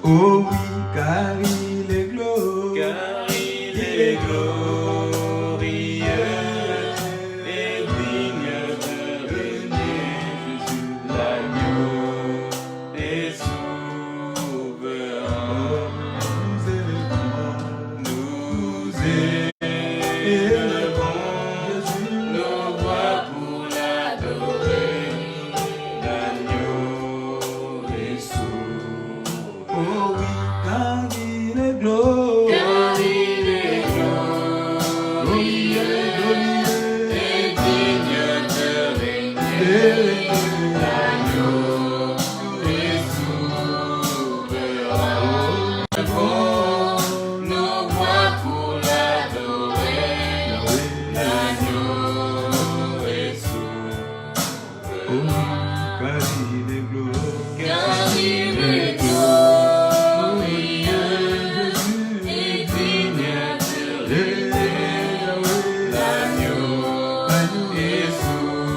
Oh oui, car il est glorieux, car il est glorieux et digne de régner. L'agneau est souverain. Nous élevons nos voix pour l'adorer. L'agneau est souverain. Oh oui, car il est glorieux, Car il est glorieux et digne de régner. L'agneau est souverain. Levons nos voix pour l'adorer. L'agneau est oh oui, souverain. car il est glorieux, Car il est glorieux et digne de régner. L'agneau est souverain.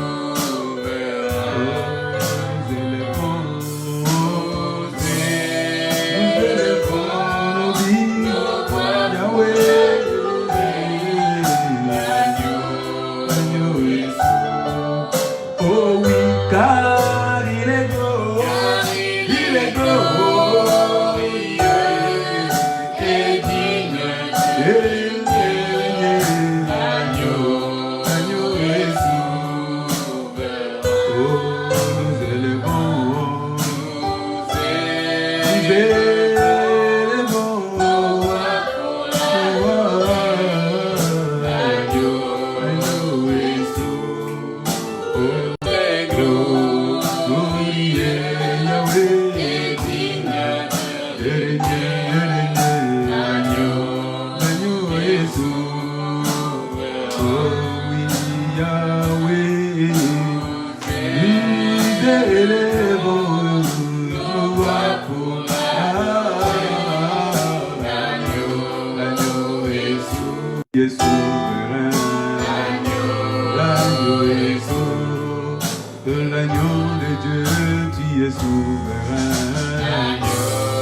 nous élevons nos voix pour l'agneau est souverain. oh oui, car il est glorieux, Il est glorieux et digne de régner. L'agneau est souverain. oh, nous élevons, Nous élevons, nos voix pour l'agneau est souverain. Est glorieux et digne de régner. L'agneau est souverain. oh oui, Yahweh, nous élevons nos voix pour l'agneau est souverain. qui est souverain. L'agneau est souverain, l'agneau de Dieu, tu es souverain.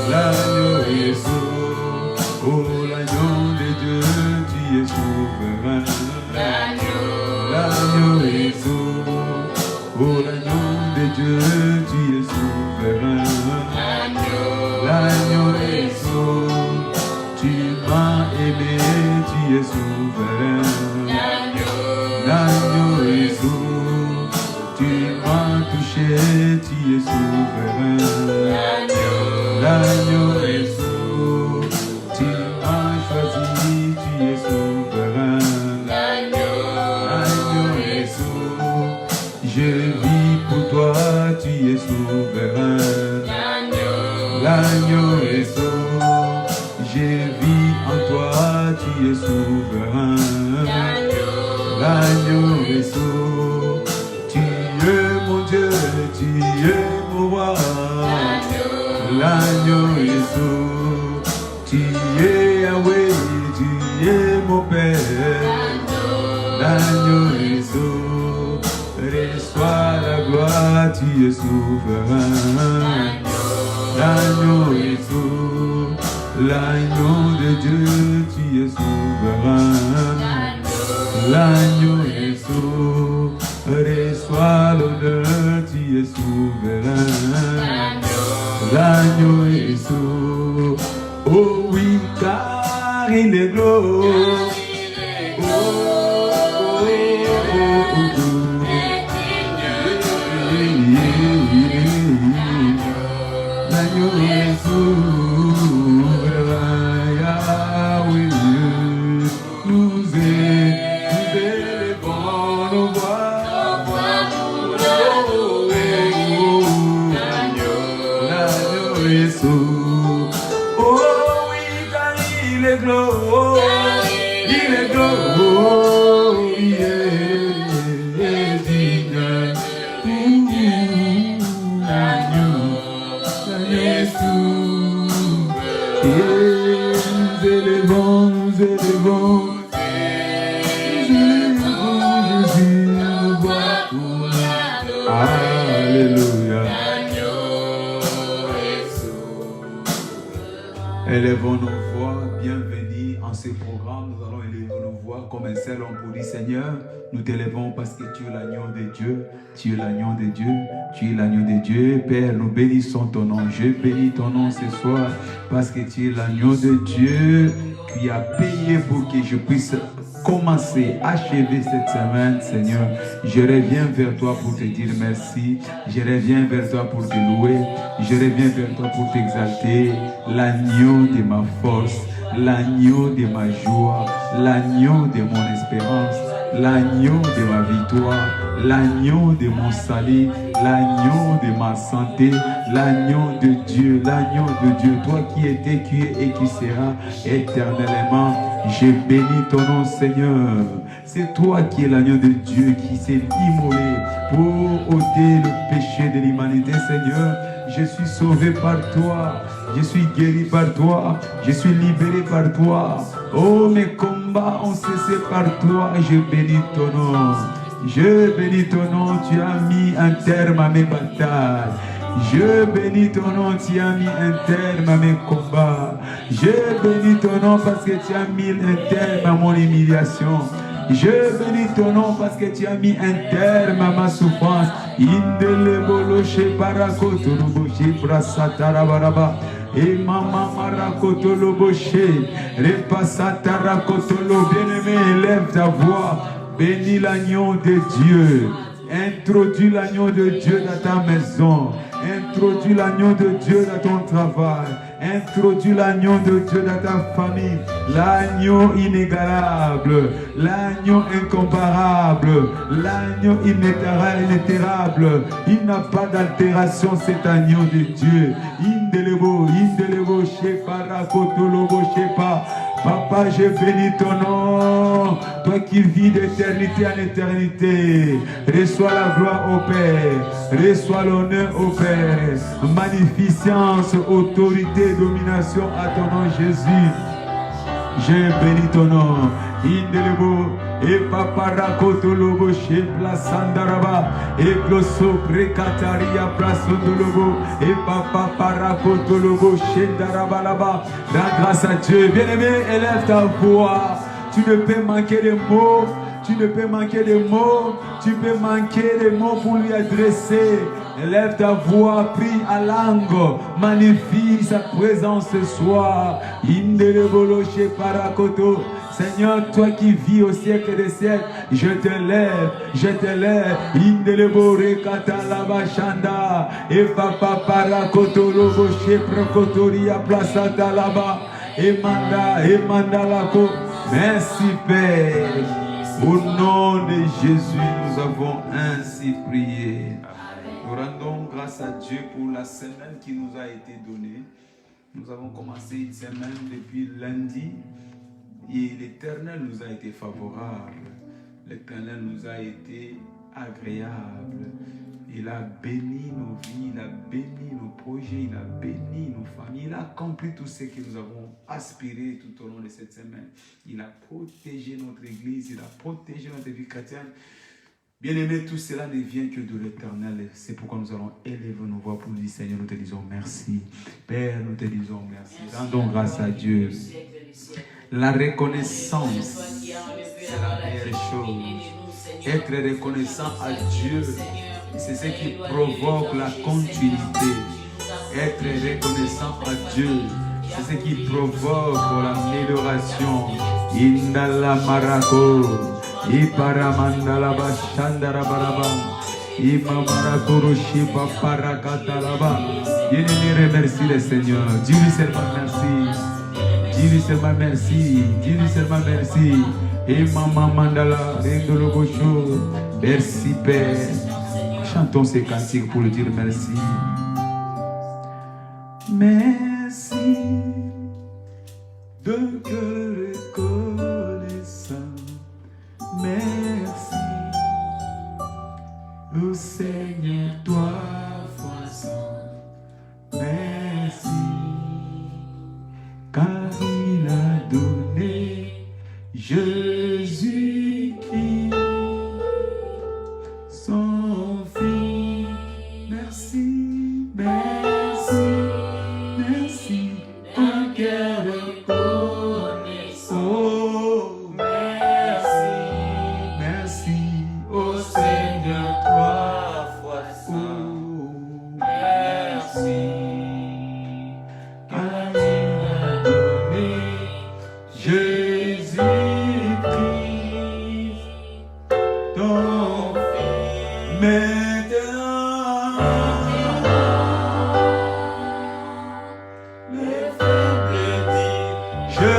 L'agneau est souverain, oh l'agneau de Dieu, tu es souverain. L'agneau est souverain, oh l'agneau de Dieu, tu es souverain. L'agneau est souverain, tu m'as aimé, tu es souverain. L'agneau est souverain, tu m'as touché, tu es souverain. L'agneau est souverain, tu m'as choisi, tu es souverain. L'agneau est souverain, je vis pour toi, tu es souverain. L'agneau est souverain, je vis en toi, tu es souverain. L'agneau est souverain, tu es mon Dieu, tu es mon roi. L'agneau est souverain, tu es Yahweh, tu es mon Père. L'agneau est souverain, reçois la gloire, tu es souverain. L'agneau est souverain, l'agneau de Dieu, tu es souverain. L'agneau est souverain, reçois l'honneur, tu es souverain. L'agneau est souverain, oh oui, car il est glorieux. Oh, oh, oh, oh, oh. L'agneau est souverain, Yahweh, nous glory est digne. L'agneau, Jésus. Nous élevons, nous élevons. Alléluia. Élevons nos voix, bienvenue en ce programme. Nous allons élever nos voix comme un seul homme pour dire Seigneur, nous t'élevons parce que tu es l'agneau de Dieu, tu es l'agneau de Dieu, tu es l'agneau de Dieu. Père, nous bénissons ton nom. Je bénis ton nom ce soir parce que tu es l'agneau de Dieu qui a payé pour que je puisse commencer, achever cette semaine, Seigneur. Je reviens vers toi pour te dire merci. Je reviens vers toi pour te louer. Je reviens vers toi pour t'exalter. L'agneau de ma force, l'agneau de ma joie, l'agneau de mon espérance, l'agneau de ma victoire, l'agneau de mon salut, l'agneau de ma santé, l'agneau de Dieu, toi qui étais, qui es et qui seras éternellement. Je bénis ton nom, Seigneur. C'est toi qui es l'agneau de Dieu qui s'est immolé pour ôter le péché de l'humanité, Seigneur. Je suis sauvé par toi, je suis guéri par toi, je suis libéré par toi. Oh, mes combats ont cessé par toi et je bénis ton nom. Je bénis ton nom, tu as mis un terme à mes batailles. Je bénis ton nom, tu as mis un terme à mes combats. Je bénis ton nom parce que tu as mis un terme à mon humiliation. Je bénis ton nom parce que tu as mis un terme à ma souffrance. Indeleboloche parakotoloboche brasatarabaraba. Et maman marakotoloboche repasatarakotolo. Bien-aimé, élève ta voix. Bénis l'agneau de Dieu. Introduis l'agneau de Dieu dans ta maison. Introduis l'agneau de Dieu dans ton travail. Introduis l'agneau de Dieu dans ta famille. L'agneau inégalable. L'agneau incomparable. L'agneau inétérable. Il n'a pas d'altération, cet agneau de Dieu. Indelebo, shepa, rakotolobo, shepa. Papa, je bénis ton nom. Toi qui vis d'éternité en éternité. Reçois la gloire au Père. Reçois l'honneur au Père. Magnificence, autorité, domination à ton nom, Jésus. Je bénis ton nom. Indelebo. Et papa rakotolobo shepla sandaraba. Et glosso prekataria prasondolobo. Et papa parakotolobo shendarabalaba. La grâce à Dieu. Bien-aimé, élève ta voix. Tu ne peux manquer de mots. Tu ne peux manquer de mots. Tu peux manquer de mots pour lui adresser. Élève ta voix, prie à langue. Magnifie sa présence ce soir. Indelebolo sheparakoto. Seigneur, toi qui vis au siècle des siècles, je te lève, je te lève. Indelebo rekata laba shanda. Et papa parakoto lobo sheprakotoria placata laba. Et manda lako. Merci Père. Au nom de Jésus, nous avons ainsi prié. Nous rendons grâce à Dieu pour la semaine qui nous a été donnée. Nous avons commencé une semaine depuis lundi. Et l'Éternel nous a été favorable. L'Éternel nous a été agréable. Il a béni nos vies, il a béni nos projets, il a béni nos familles. Il a accompli tout ce que nous avons aspiré tout au long de cette semaine. Il a protégé notre Église, il a protégé notre vie chrétienne. Bien-aimés, tout cela ne vient que de l'Éternel. C'est pourquoi nous allons élever nos voix pour dire Seigneur, nous te disons merci. Père, nous te disons merci. Rendons grâce à Dieu. La reconnaissance, c'est la meilleure chose. Être reconnaissant à Dieu, c'est ce qui provoque la continuité. Être reconnaissant à Dieu, c'est ce qui provoque l'amélioration. Indala marako, iparamandala bashandara baraba, imamarako shiba parakatalaba. Bien-aimé, remercie le Seigneur. Dis-lui seulement merci. Dis-lui seulement merci. Dis-lui seulement merci. Et maman mandala, rendolo gaucho. Merci Père. Chantons ces cantiques pour lui dire merci. Merci de cœur reconnaissant. Jésus-Christ, son Fils. Merci, merci, merci. Un cœur reconnaissant. Oh, Merci, merci, ô Seigneur, trois fois saint. oh, Merci, car tu m'as donné Jésus-Christ, ton maintenant, les faibles disent je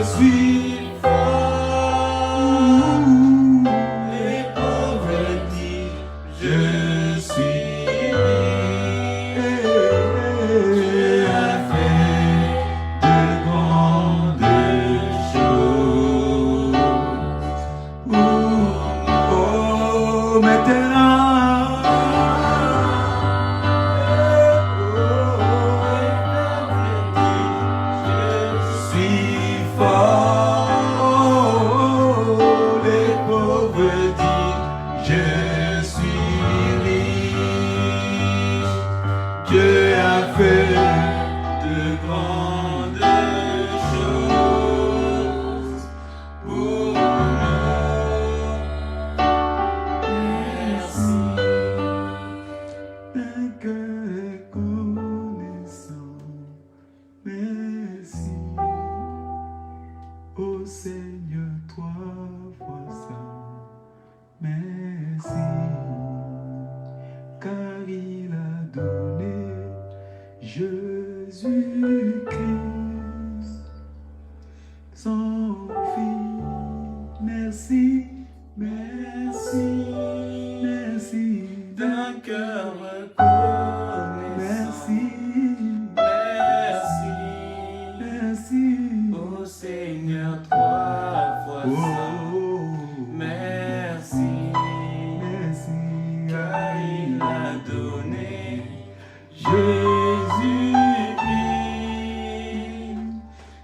suis fort, les pauvres disent je suis Dieu a fait de grandes choses. Oh, maintenant, je suis fort. Les pauvres disent, je suis riche. Dieu a fait de grandes choses pour nous. Merci, un cœur reconnaissant. Merci, ô Seigneur, trois fois saint. Merci, car il a donné Jésus-Christ, son Fils. Merci, merci, merci. d'un cœur reconnaissant. Merci, Merci, merci. ô Seigneur, trois fois saint. Oh, Merci, merci, car il a donné Jésus-Christ,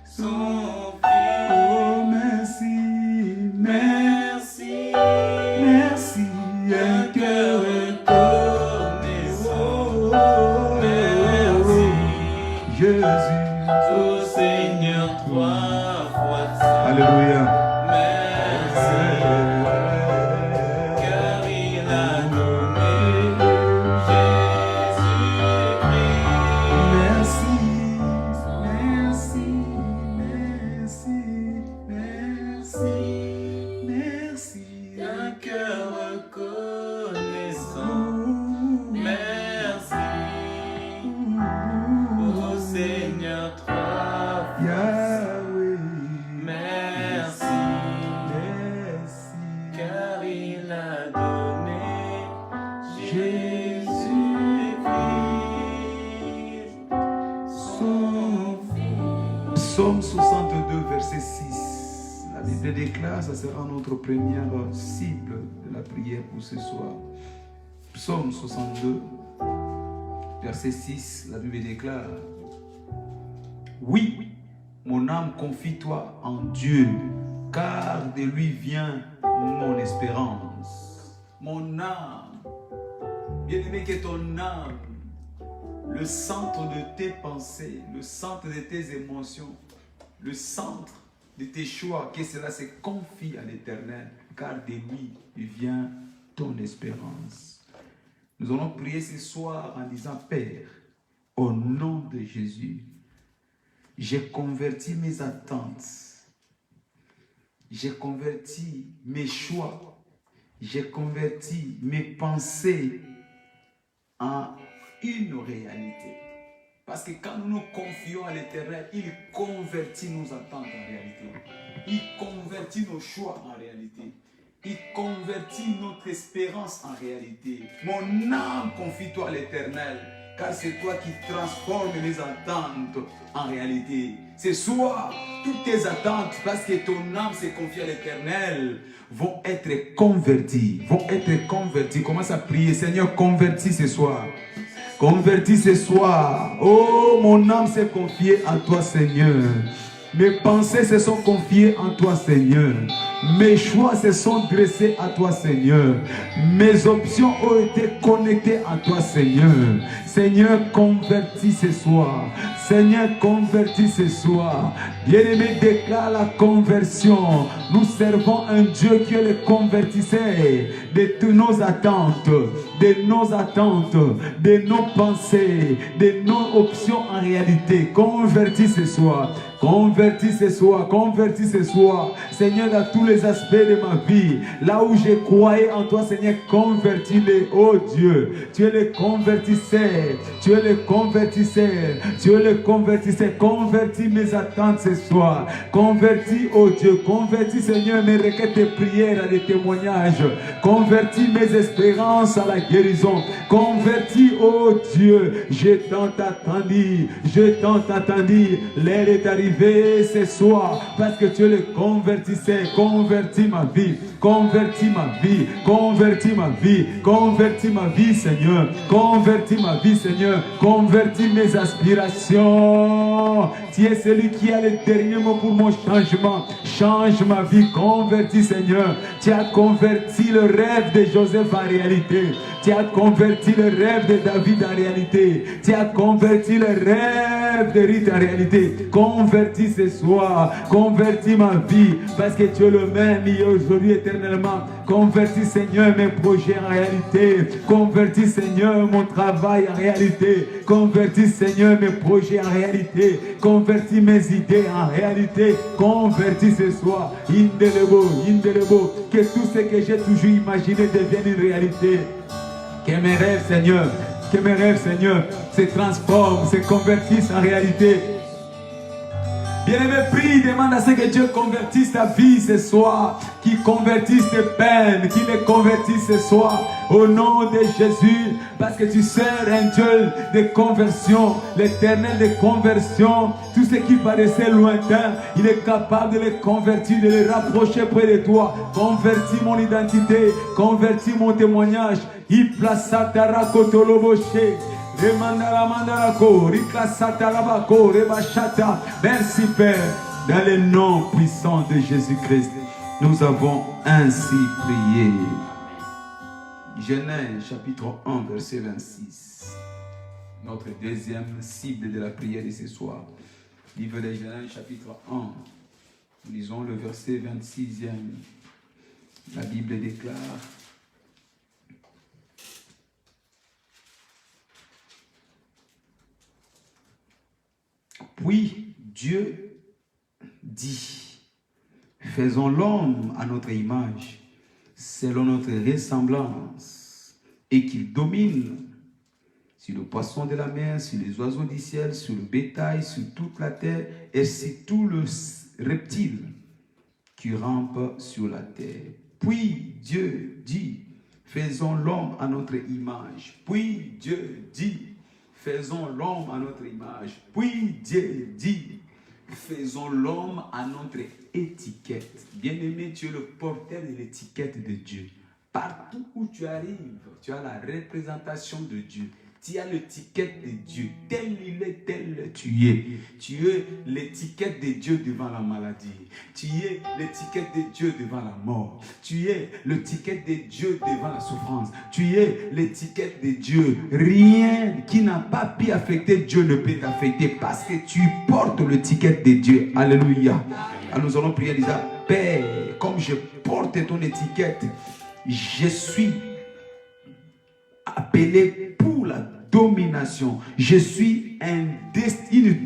son Fils. oh, merci, Merci, merci, d'un cœur reconnaissant. Merci, Jésus. ô Seigneur, trois fois saint. Alléluia. Merci, car il a donné Jésus-Christ. Merci, merci, merci, merci. Un cœur reconnaissant. Merci, ô Seigneur, trois fois. Yahweh, Merci, merci. car il a donné Jésus-Christ, son Fils. Psaume 62, verset 6. La Bible déclare, ça sera notre première cible de la prière pour ce soir. Psaume 62, verset 6, la Bible déclare: oui, mon âme, confie-toi en Dieu, car de lui vient mon espérance. Mon âme, bien-aimé, que ton âme, le centre de tes pensées, le centre de tes émotions, le centre de tes choix, que cela se confie à l'Éternel, car de lui vient ton espérance. Nous allons prier ce soir en disant: Père, au nom de Jésus, j'ai converti mes attentes, j'ai converti mes choix, j'ai converti mes pensées en une réalité. Parce que quand nous nous confions à l'Éternel, il convertit nos attentes en réalité. Il convertit nos choix en réalité. Il convertit notre espérance en réalité. Mon âme, confie-toi à l'Éternel, car c'est toi qui transformes mes attentes en réalité. Ce soir, toutes tes attentes, parce que ton âme s'est confiée à l'Éternel, vont être converties. Commence à prier: Seigneur, convertis ce soir. Convertis ce soir. Oh, mon âme s'est confiée à toi, Seigneur. Mes pensées se sont confiées en toi, Seigneur. Mes choix se sont dressés à toi, Seigneur. Mes options ont été connectées à toi, Seigneur. Seigneur, convertis ce soir. Seigneur, convertis ce soir. Bien-aimé, déclare la conversion. Nous servons un Dieu qui est le convertisseur de toutes nos attentes, de nos pensées, de nos options en réalité. Convertis ce soir. Convertis ce soir, convertis ce soir, Seigneur, dans tous les aspects de ma vie, là où j'ai croyé en toi, Seigneur, convertis-les, oh Dieu. Tu es le convertisseur, tu es le convertisseur, tu es le convertisseur. Convertis mes attentes ce soir, convertis, oh Dieu, convertis, Seigneur, mes requêtes de prière à des témoignages, convertis mes espérances à la guérison, convertis, oh Dieu, je tant attendu, l'heure est arrivée ce soir, parce que tu es le convertisseur. Convertis ma vie, convertis ma vie, convertis ma vie, convertis ma vie, Seigneur, convertis ma vie, Seigneur, convertis mes aspirations. Tu es celui qui a le dernier mot pour mon changement. Change ma vie, convertis, Seigneur. Tu as converti le rêve de Joseph en réalité. Tu as converti le rêve de David en réalité. Tu as converti le rêve de Rita en réalité. Convertis ce soir. Convertis ma vie. Parce que tu es le même hier, aujourd'hui, éternellement. Convertis, Seigneur, mes projets en réalité. Convertis, Seigneur, mon travail en réalité. Convertis, Seigneur, mes projets en réalité. Convertis mes idées en réalité. Convertis ce soir. Indélebo. Que tout ce que j'ai toujours imaginé devienne une réalité. Que mes rêves, Seigneur, se transforment, se convertissent en réalité. Bien-aimé, prie, demande à ce que Dieu convertisse ta vie ce soir, qu'il convertisse tes peines, qu'il les convertisse ce soir, au nom de Jésus, parce que tu sers un Dieu de conversion, l'Éternel de conversion. Tout ce qui paraissait lointain, il est capable de les convertir, de les rapprocher près de toi. Convertis mon identité, convertis mon témoignage. Merci Père, dans le nom puissant de Jésus-Christ, nous avons ainsi prié. Genèse chapitre 1 verset 26. Notre deuxième cible de la prière de ce soir. Livre de Genèse chapitre 1. Nous lisons le verset 26e. La Bible déclare: puis Dieu dit, faisons l'homme à notre image, selon notre ressemblance, et qu'il domine sur le poisson de la mer, sur les oiseaux du ciel, sur le bétail, sur toute la terre, et sur tout le reptile qui rampe sur la terre. Puis Dieu dit, faisons l'homme à notre image. Puis Dieu dit, faisons l'homme à notre image. Puis Dieu dit, faisons l'homme à notre étiquette. Bien-aimé, tu es le porteur de l'étiquette de Dieu. Partout où tu arrives, tu as la représentation de Dieu. Tu as l'étiquette de Dieu. Tel il est, tel tu es. Tu es l'étiquette de Dieu devant la maladie. Tu es l'étiquette de Dieu devant la mort. Tu es l'étiquette de Dieu devant la souffrance. Tu es l'étiquette de Dieu. Rien qui n'a pas pu affecter Dieu ne peut t'affecter parce que tu portes l'étiquette de Dieu. Alléluia. Alors nous allons prier déjà. Père, comme je porte ton étiquette, je suis appelé pour la domination. Je suis une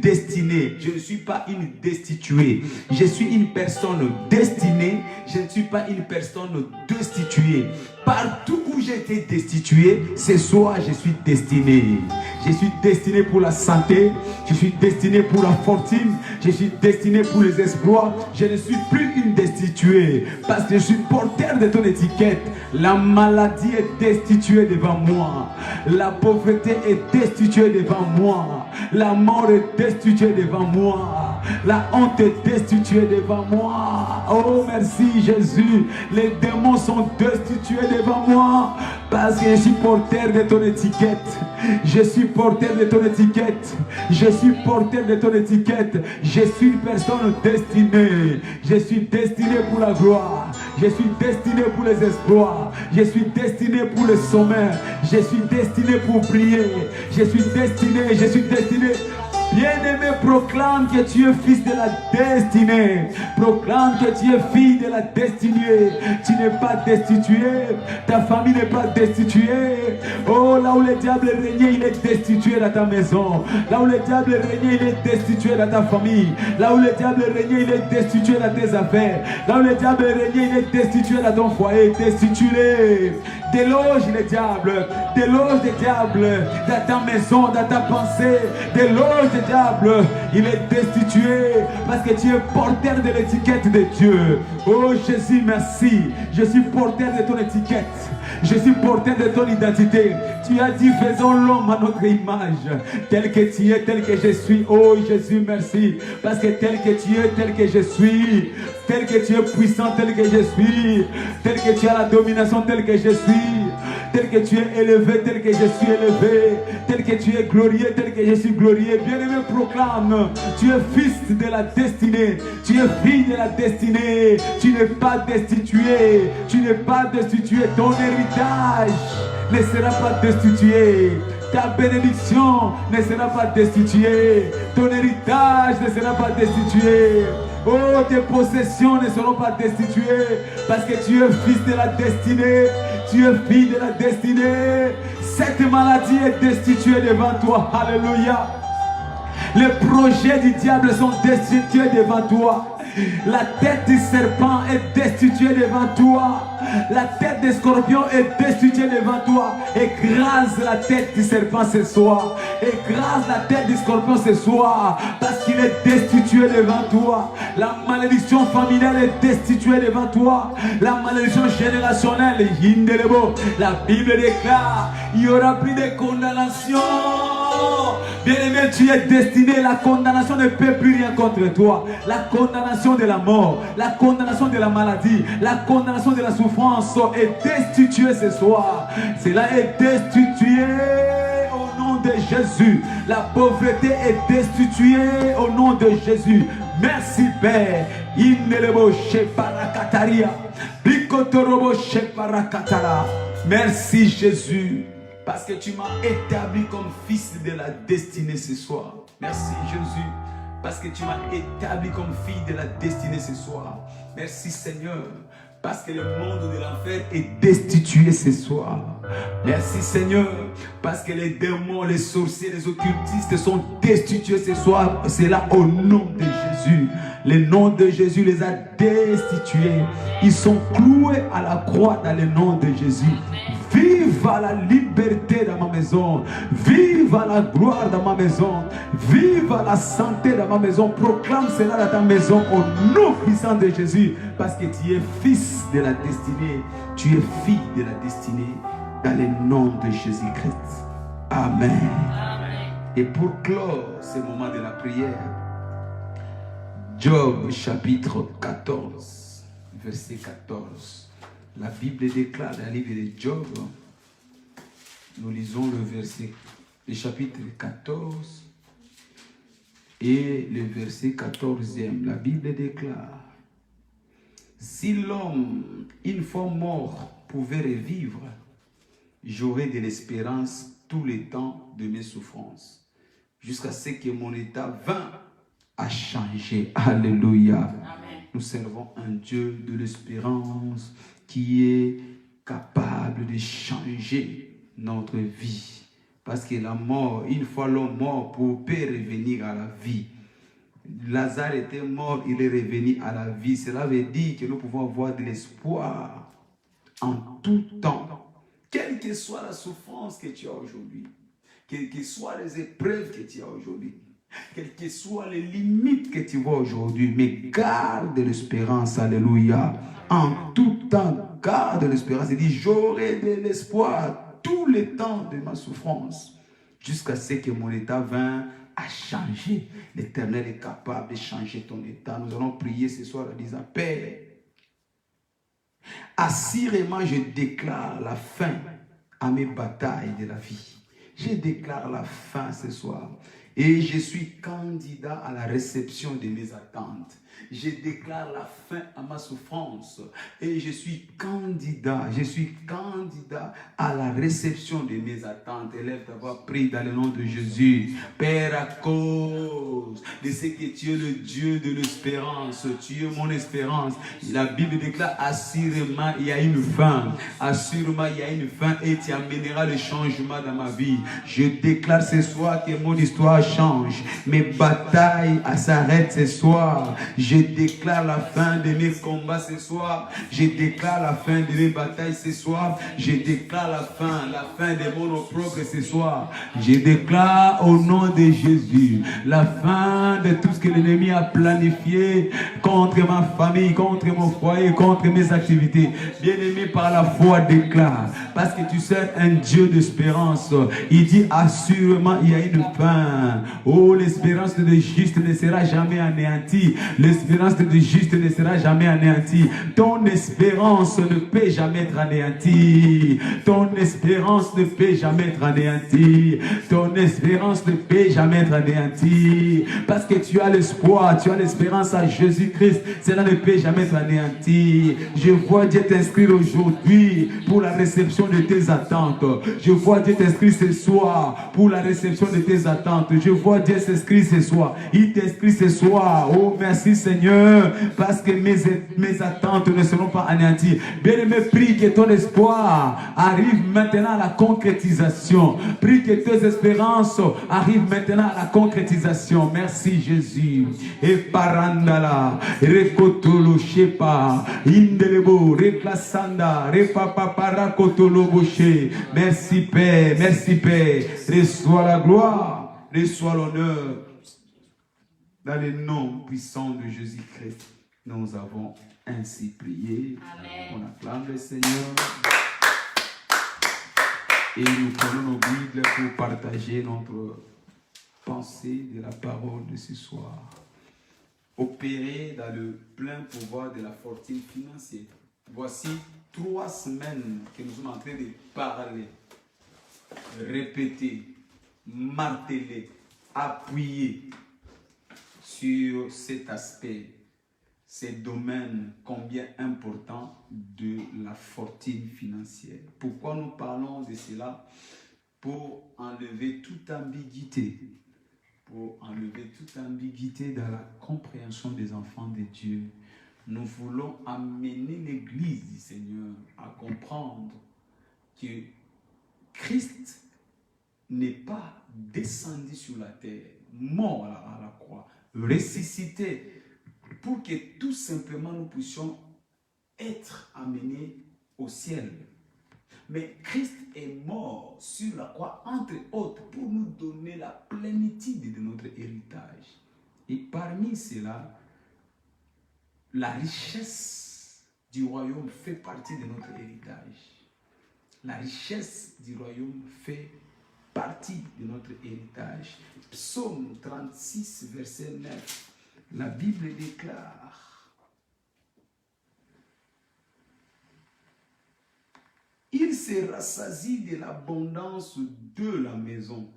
destinée. Je ne suis pas une destituée. Je suis une personne destinée. Je ne suis pas une personne destituée. Partout où j'ai été destitué, ce soir je suis destiné. Je suis destiné pour la santé. Je suis destiné pour la fortune. Je suis destiné pour les exploits. Je ne suis plus une destituée parce que je suis porteur de ton étiquette. La maladie est destituée devant moi. La pauvreté est destituée devant moi. La mort est destituée devant moi. La honte est destituée devant moi. Oh, merci Jésus. Les démons sont destitués devant moi. Parce que je suis porteur de ton étiquette. Je suis porteur de ton étiquette. Je suis porteur de ton étiquette. Je suis une personne destinée. Je suis destiné pour la gloire. Je suis destiné pour les espoirs. Je suis destiné pour le sommet. Je suis destiné pour prier. Je suis destiné. Bien-aimé, proclame que tu es fils de la destinée. Proclame que tu es fille de la destinée. Tu n'es pas destitué. Ta famille n'est pas destituée. Oh, là où le diable régnait, il est destitué dans ta maison. Là où le diable régnait, il est destitué dans ta famille. Là où le diable régnait, il est destitué dans tes affaires. Là où le diable régnait, il est destitué dans ton foyer. Destitué. Déloge le diable. Déloge le diable dans ta maison, dans ta pensée. Déloge le diable. Il est destitué parce que tu es porteur de l'étiquette de Dieu. Oh Jésus, merci. Je suis porteur de ton étiquette. Je suis porteur de ton identité. Tu as dit, faisons l'homme à notre image. Tel que tu es, tel que je suis. Oh Jésus, merci. Parce que tel que tu es, tel que je suis. Tel que tu es puissant, tel que je suis. Tel que tu as la domination, tel que je suis. Tel que tu es élevé, tel que je suis élevé. Tel que tu es glorieux, tel que je suis glorieux. Bien-aimé, proclame. Tu es fils de la destinée. Tu es fille de la destinée. Tu n'es pas destitué. Tu n'es pas destitué. Ton héritage ne sera pas destitué. Ta bénédiction ne sera pas destituée. Ton héritage ne sera pas destitué. Oh, tes possessions ne seront pas destituées. Parce que tu es fils de la destinée. Tu es fille de la destinée. Cette maladie est destituée devant toi. Alléluia. Les projets du diable sont destitués devant toi. La tête du serpent est destituée devant toi. La tête des scorpions est destituée devant toi. Écrase la tête du serpent ce soir. Écrase la tête du scorpion ce soir. Parce qu'il est destitué devant toi. La malédiction familiale est destituée devant toi. La malédiction générationnelle, la Bible déclare, il n'y aura plus de condamnation. Bien-aimé, tu es destiné. La condamnation ne peut plus rien contre toi. La condamnation de la mort, la condamnation de la maladie, la condamnation de la souffrance est destituée ce soir. Cela est destitué au nom de Jésus. La pauvreté est destituée au nom de Jésus. Merci Père. Merci Jésus. Parce que tu m'as établi comme fils de la destinée ce soir. Merci Jésus. Parce que tu m'as établi comme fille de la destinée ce soir. Merci Seigneur. Parce que le monde de l'enfer est destitué ce soir. Merci Seigneur. Parce que les démons, les sorciers, les occultistes sont destitués ce soir. C'est là au nom de Jésus. Le nom de Jésus les a destitués. Ils sont cloués à la croix dans le nom de Jésus. Vive la liberté dans ma maison. Vive la gloire dans ma maison. Vive la santé dans ma maison. Proclame cela dans ta maison au nom puissant de Jésus. Parce que tu es fils de la destinée. Tu es fille de la destinée. Dans le nom de Jésus-Christ. Amen. Amen. Et pour clore ce moment de la prière, Job chapitre 14, verset 14. La Bible déclare dans le livre de Job, nous lisons le chapitre 14 et le verset 14e. La Bible déclare, si l'homme, une fois mort, pouvait revivre, j'aurais de l'espérance tout le temps de mes souffrances, jusqu'à ce que mon état vint à changer. Alléluia. Amen. Nous servons un Dieu de l'espérance qui est capable de changer notre vie. Parce que la mort, une fois l'homme mort, peut revenir à la vie. Lazare était mort, il est revenu à la vie. Cela veut dire que nous pouvons avoir de l'espoir en tout temps. Quelle que soit la souffrance que tu as aujourd'hui, quelles que soient les épreuves que tu as aujourd'hui, quelles que soient les limites que tu vois aujourd'hui, mais garde l'espérance, alléluia. En tout temps, garde l'espérance. Il dit, j'aurai de l'espoir tout le temps de ma souffrance, jusqu'à ce que mon état vint à changer. L'Éternel est capable de changer ton état. Nous allons prier ce soir en disant, Père, assurément je déclare la fin à mes batailles de la vie. Je déclare la fin ce soir. Et je suis candidat à la réception de mes attentes. Je déclare la fin à ma souffrance. Et je suis candidat à la réception de mes attentes. Élève ta voix, prie dans le nom de Jésus. Père, à cause de ce que tu es le Dieu de l'espérance, tu es mon espérance. La Bible déclare, assurément il y a une fin. Assurément il y a une fin et tu amèneras le changement dans ma vie. Je déclare ce soir que mon histoire change. Mes batailles s'arrêtent ce soir. Je déclare la fin de mes combats ce soir. Je déclare la fin de mes batailles ce soir. Je déclare la fin de mon opprobre ce soir. Je déclare au nom de Jésus la fin de tout ce que l'ennemi a planifié contre ma famille, contre mon foyer, contre mes activités. Bien-aimé, par la foi déclare, parce que tu sais un Dieu d'espérance. Il dit assurément il y a une fin. Oh, l'espérance de juste ne sera jamais anéantie. L'espérance de juste ne sera jamais anéantie. Ton espérance ne peut jamais être anéantie. Ton espérance ne peut jamais être anéantie. Ton espérance ne peut jamais être anéantie. Parce que tu as l'espoir, tu as l'espérance à Jésus-Christ. Cela ne peut jamais être anéanti. Je vois Dieu t'inscrire aujourd'hui pour la réception de tes attentes. Je vois Dieu t'inscrire ce soir pour la réception de tes attentes. Je vois Dieu s'inscrire ce soir. Il t'inscrit ce soir. Oh, merci Seigneur, parce que mes attentes ne seront pas anéanties. Bien-aimé, prie que ton espoir arrive maintenant à la concrétisation. Prie que tes espérances arrivent maintenant à la concrétisation. Merci Jésus. Et parandala, rekotolo shepa, indelebo, reklasanda, repapapara boshe. Merci Père, merci Père. Reçois la gloire, reçois l'honneur. Dans le nom puissant de Jésus-Christ, nous avons ainsi prié. Amen. On acclame le Seigneur. Et nous prenons nos Bibles pour partager notre pensée de la parole de ce soir. Opérer dans le plein pouvoir de la fortune financière. Voici 3 semaines que nous sommes en train de parler, répéter, marteler, appuyer sur cet aspect, ces domaines combien importants de la fortune financière. Pourquoi nous parlons de cela? Pour enlever toute ambiguïté. Pour enlever toute ambiguïté dans la compréhension des enfants de Dieu. Nous voulons amener l'Église du Seigneur à comprendre que Christ n'est pas descendu sur la terre, mort à la croix, ressuscité, pour que tout simplement nous puissions être amenés au ciel. Mais Christ est mort sur la croix, entre autres, pour nous donner la plénitude de notre héritage. Et parmi cela, la richesse du royaume fait partie de notre héritage. La richesse du royaume fait partie de notre héritage. Psaume 36, verset 9. La Bible déclare: il se rassasie de l'abondance de la maison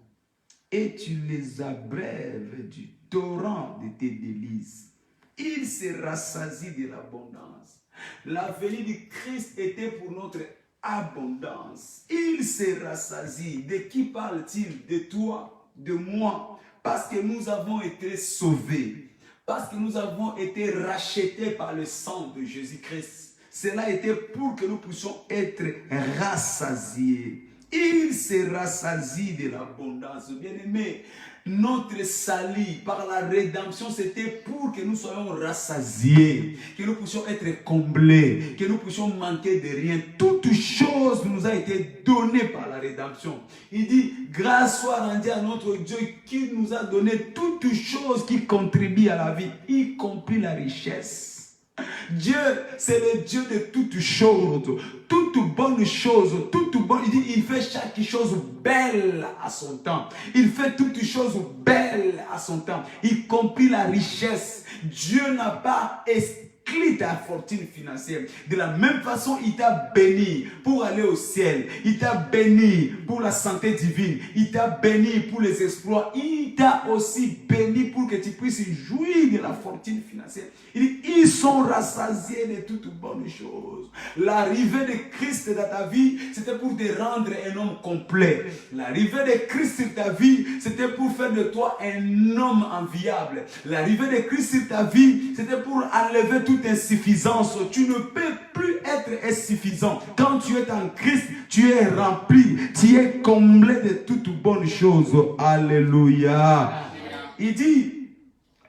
et tu les abreuves du torrent de tes délices. Il se rassasie de l'abondance. La venue du Christ était pour notre abondance. Il se rassasie. De qui parle-t-il? De toi, de moi. Parce que nous avons été sauvés. Parce que nous avons été rachetés par le sang de Jésus-Christ. Cela était pour que nous puissions être rassasiés. Il se rassasie de l'abondance. Bien-aimés, notre salut par la rédemption, c'était pour que nous soyons rassasiés, que nous puissions être comblés, que nous puissions manquer de rien. Toute chose nous a été donnée par la rédemption. Il dit, grâce soit rendue à notre Dieu qui nous a donné toutes choses qui contribuent à la vie, y compris la richesse. Dieu, c'est le Dieu de toutes choses. Toute bonne chose, toute bonne, il dit, il fait chaque chose belle à son temps. Il fait toutes choses belles à son temps, y compris la richesse. Dieu n'a pas exclu ta fortune financière. De la même façon, il t'a béni pour aller au ciel. Il t'a béni pour la santé divine. Il t'a béni pour les exploits. Il t'a aussi béni pour que tu puisses jouir de la fortune financière. Il dit, ils sont rassasiés de toutes bonnes choses. L'arrivée de Christ dans ta vie, c'était pour te rendre un homme complet. L'arrivée de Christ sur ta vie, c'était pour faire de toi un homme enviable. L'arrivée de Christ sur ta vie, c'était pour enlever toute insuffisance. Tu ne peux plus être insuffisant. Quand tu es en Christ, tu es rempli, tu es comblé de toutes bonnes choses. Alléluia. Il dit,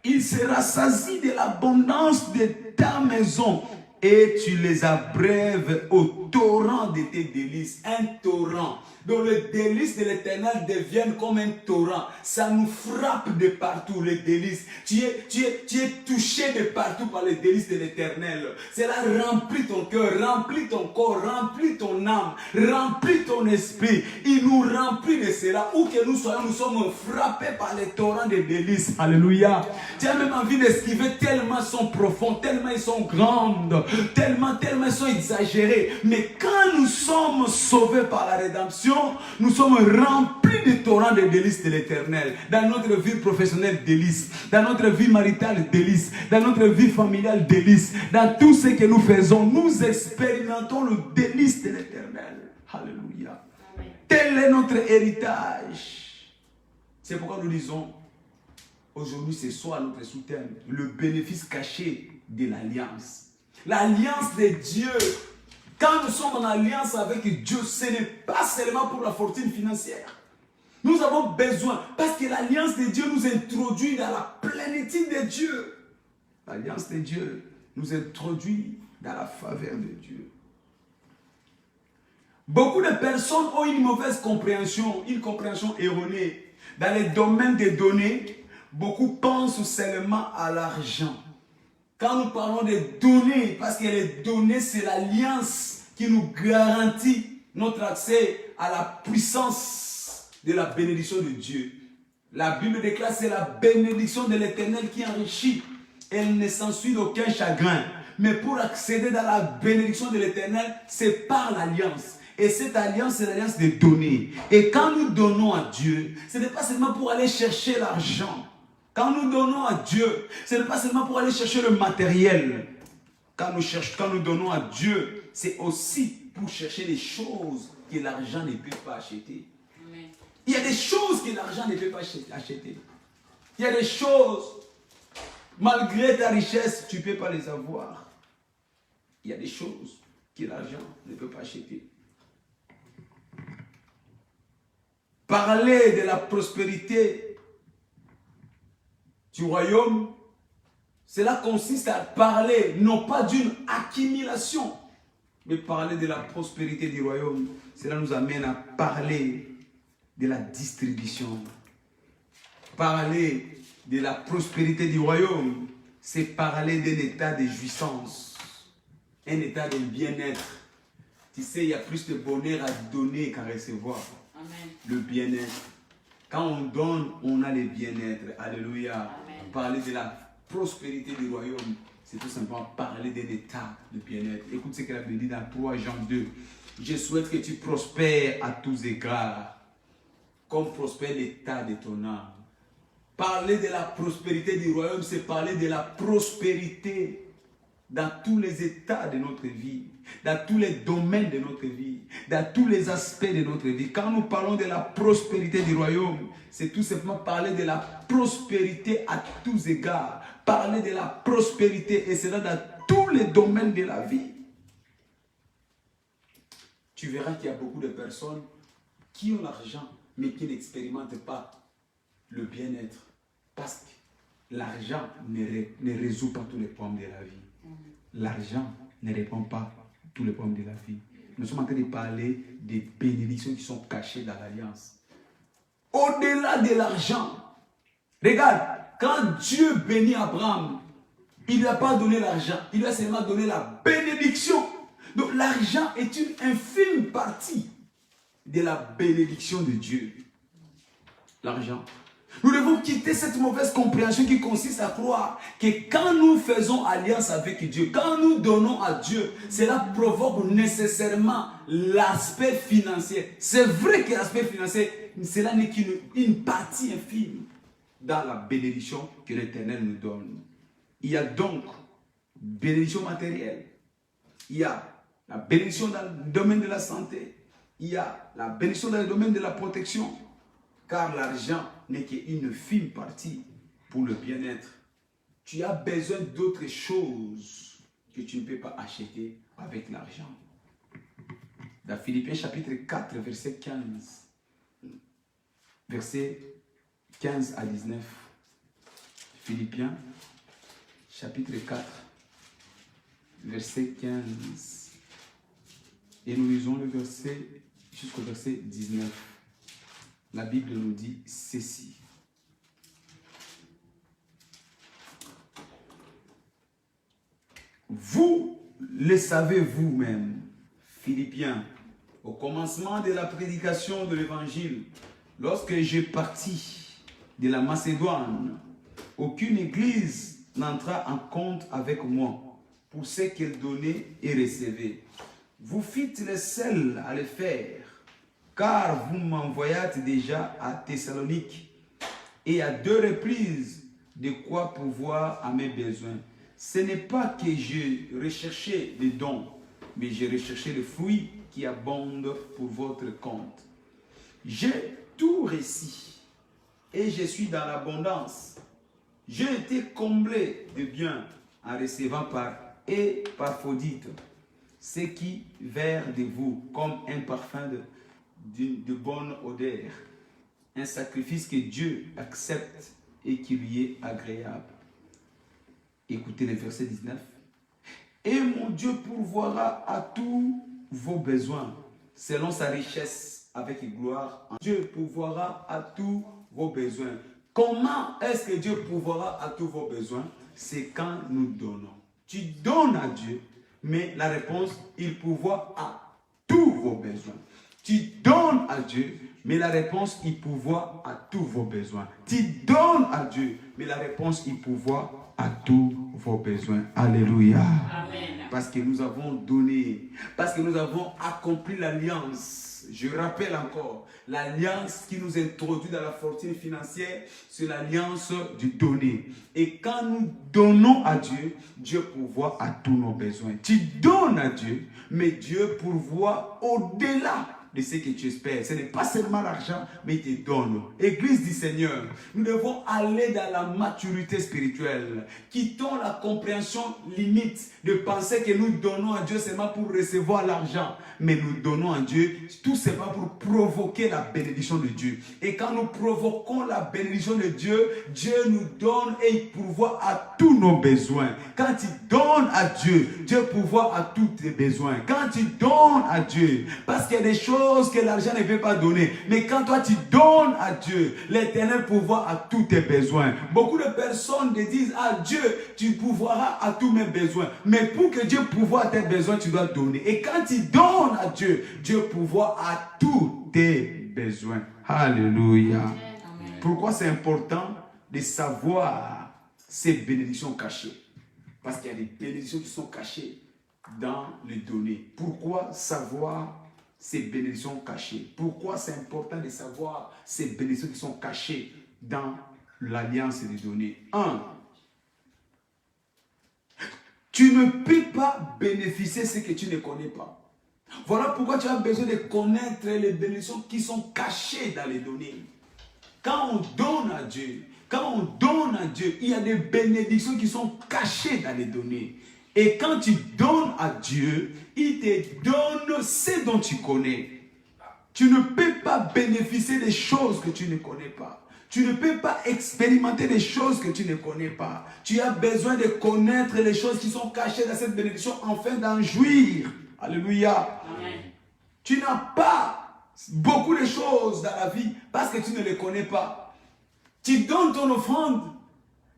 il se rassasie de l'abondance de ta maison et tu les abreuves au torrent de tes délices. Un torrent dont les délices de l'Éternel deviennent comme un torrent. Ça nous frappe de partout, les délices. Tu es touché de partout par les délices de l'Éternel. Cela remplit ton cœur, remplit ton corps, remplit ton âme, remplit ton esprit. Il nous remplit de cela. Où que nous soyons, nous sommes frappés par les torrents de délices. Alléluia. Tu as même envie d'esquiver tellement ils sont profonds, tellement ils sont grandes, tellement ils sont exagérés. Mais quand nous sommes sauvés par la rédemption, nous sommes remplis de torrents de délices de l'Éternel. Dans notre vie professionnelle, délices. Dans notre vie maritale, délices. Dans notre vie familiale, délices. Dans tout ce que nous faisons, nous expérimentons le délice de l'Éternel. Alléluia. Amen. Tel est notre héritage. C'est pourquoi nous disons, aujourd'hui, ce soir, notre sous-thème, le bénéfice caché de l'alliance. L'alliance de Dieu. Quand nous sommes en alliance avec Dieu, ce n'est pas seulement pour la fortune financière. Nous avons besoin, parce que l'alliance de Dieu nous introduit dans la plénitude de Dieu. L'alliance de Dieu nous introduit dans la faveur de Dieu. Beaucoup de personnes ont une mauvaise compréhension, une compréhension erronée. Dans les domaines des données, beaucoup pensent seulement à l'argent. Quand nous parlons des données, parce que les données, c'est l'alliance qui nous garantit notre accès à la puissance de la bénédiction de Dieu. La Bible déclare que c'est la bénédiction de l'Éternel qui enrichit. Elle ne s'ensuit d'aucun chagrin. Mais pour accéder dans la bénédiction de l'Éternel, c'est par l'alliance. Et cette alliance, c'est l'alliance des données. Et quand nous donnons à Dieu, ce n'est pas seulement pour aller chercher l'argent. Quand nous donnons à Dieu, ce n'est pas seulement pour aller chercher le matériel. Quand nous donnons à Dieu, c'est aussi pour chercher les choses que l'argent ne peut pas acheter. Amen. Il y a des choses que l'argent ne peut pas acheter. Il y a des choses, malgré ta richesse, tu ne peux pas les avoir. Il y a des choses que l'argent ne peut pas acheter. Parler de la prospérité du royaume, cela consiste à parler non pas d'une accumulation, mais parler de la prospérité du royaume. Cela nous amène à parler de la distribution. Parler de la prospérité du royaume, c'est parler d'un état de jouissance, un état de bien-être. Tu sais, il y a plus de bonheur à donner qu'à recevoir. Amen. Le bien-être. Quand on donne, on a le bien-être. Alléluia. Amen. Parler de la prospérité du royaume, c'est tout simplement parler d'un état de bien-être. Écoute ce qu'elle a dit dans 3 Jean 2. Je souhaite que tu prospères à tous égards, comme prospère l'état de ton âme. Parler de la prospérité du royaume, c'est parler de la prospérité dans tous les états de notre vie, dans tous les domaines de notre vie, dans tous les aspects de notre vie. Quand nous parlons de la prospérité du royaume, c'est tout simplement parler de la prospérité à tous égards. Parler de la prospérité, et cela dans tous les domaines de la vie. Tu verras qu'il y a beaucoup de personnes qui ont l'argent, mais qui n'expérimentent pas le bien-être. Parce que l'argent ne résout pas tous les problèmes de la vie. L'argent ne répond pas à tous les problèmes de la vie. Nous sommes en train de parler des bénédictions qui sont cachées dans l'alliance. Au-delà de l'argent, regarde, quand Dieu bénit Abraham, il ne lui a pas donné l'argent, il lui a seulement donné la bénédiction. Donc l'argent est une infime partie de la bénédiction de Dieu. L'argent. Nous devons quitter cette mauvaise compréhension qui consiste à croire que quand nous faisons alliance avec Dieu, quand nous donnons à Dieu, cela provoque nécessairement l'aspect financier. C'est vrai que l'aspect financier, cela n'est qu'une partie infime dans la bénédiction que l'Éternel nous donne. Il y a donc bénédiction matérielle, il y a la bénédiction dans le domaine de la santé, il y a la bénédiction dans le domaine de la protection, car l'argent n'est qu'une fine partie pour le bien-être. Tu as besoin d'autres choses que tu ne peux pas acheter avec l'argent. Dans Philippiens chapitre 4, verset 15, verset 15 à 19. Philippiens chapitre 4, verset 15. Et nous lisons le verset jusqu'au verset 19. La Bible nous dit ceci. Vous le savez vous-même, Philippiens, au commencement de la prédication de l'évangile, lorsque je partis de la Macédoine, aucune église n'entra en compte avec moi pour ce qu'elle donnait et recevait. Vous fîtes les seuls à le faire, car vous m'envoyâtes déjà à Thessalonique et à 2 reprises de quoi pourvoir à mes besoins. Ce n'est pas que je recherchais des dons, mais j'ai recherché le fruit qui abonde pour votre compte. J'ai tout réussi et je suis dans l'abondance. J'ai été comblé de biens en recevant par Épaphrodite ce qui vers de vous comme un parfum de bonne odeur, un sacrifice que Dieu accepte et qui lui est agréable. Écoutez le verset 19. Et mon Dieu pourvoira à tous vos besoins selon sa richesse avec gloire. Dieu pourvoira à tous vos besoins. Comment est-ce que Dieu pourvoira à tous vos besoins? C'est quand nous donnons. Tu donnes à Dieu, mais la réponse, il pourvoit à tous vos besoins. Tu donnes à Dieu, mais la réponse, il pourvoit à tous vos besoins. Tu donnes à Dieu, mais la réponse, il pourvoit à tous vos besoins. Alléluia. Amen. Parce que nous avons donné, parce que nous avons accompli l'alliance. Je rappelle encore, l'alliance qui nous introduit dans la fortune financière, c'est l'alliance du donner. Et quand nous donnons à Dieu, Dieu pourvoit à tous nos besoins. Tu donnes à Dieu, mais Dieu pourvoit au-delà de ce que tu espères. Ce n'est pas seulement l'argent, mais il te donne. Église du Seigneur, nous devons aller dans la maturité spirituelle. Quittons la compréhension limite de penser que nous donnons à Dieu seulement pour recevoir l'argent. Mais nous donnons à Dieu tout simplement pour provoquer la bénédiction de Dieu. Et quand nous provoquons la bénédiction de Dieu, Dieu nous donne et il pourvoit à tous nos besoins. Quand tu donnes à Dieu, Dieu pourvoit à tous tes besoins. Quand tu donnes à Dieu, parce qu'il y a des choses que l'argent ne peut pas donner. Mais quand toi tu donnes à Dieu, l'Éternel pourvoit à tous tes besoins. Beaucoup de personnes te disent, ah Dieu, tu pourvoiras à tous mes besoins. Mais pour que Dieu pourvoie à tes besoins, tu dois donner. Et quand tu donnes à Dieu, Dieu pourvoit à tous tes besoins. Alléluia. Amen. Pourquoi c'est important de savoir ces bénédictions cachées? Parce qu'il y a des bénédictions qui sont cachées dans les données. Pourquoi savoir ces bénédictions cachées? Pourquoi c'est important de savoir ces bénédictions qui sont cachées dans l'alliance des données? 1. Tu ne peux pas bénéficier de ce que tu ne connais pas. Voilà pourquoi tu as besoin de connaître les bénédictions qui sont cachées dans les données. Quand on donne à Dieu, il y a des bénédictions qui sont cachées dans les données. Et quand tu donnes à Dieu, il te donne ce dont tu connais. Tu ne peux pas bénéficier des choses que tu ne connais pas. Tu ne peux pas expérimenter des choses que tu ne connais pas. Tu as besoin de connaître les choses qui sont cachées dans cette bénédiction afin d'en jouir. Alléluia. Amen. Tu n'as pas beaucoup de choses dans la vie parce que tu ne les connais pas. Tu donnes ton offrande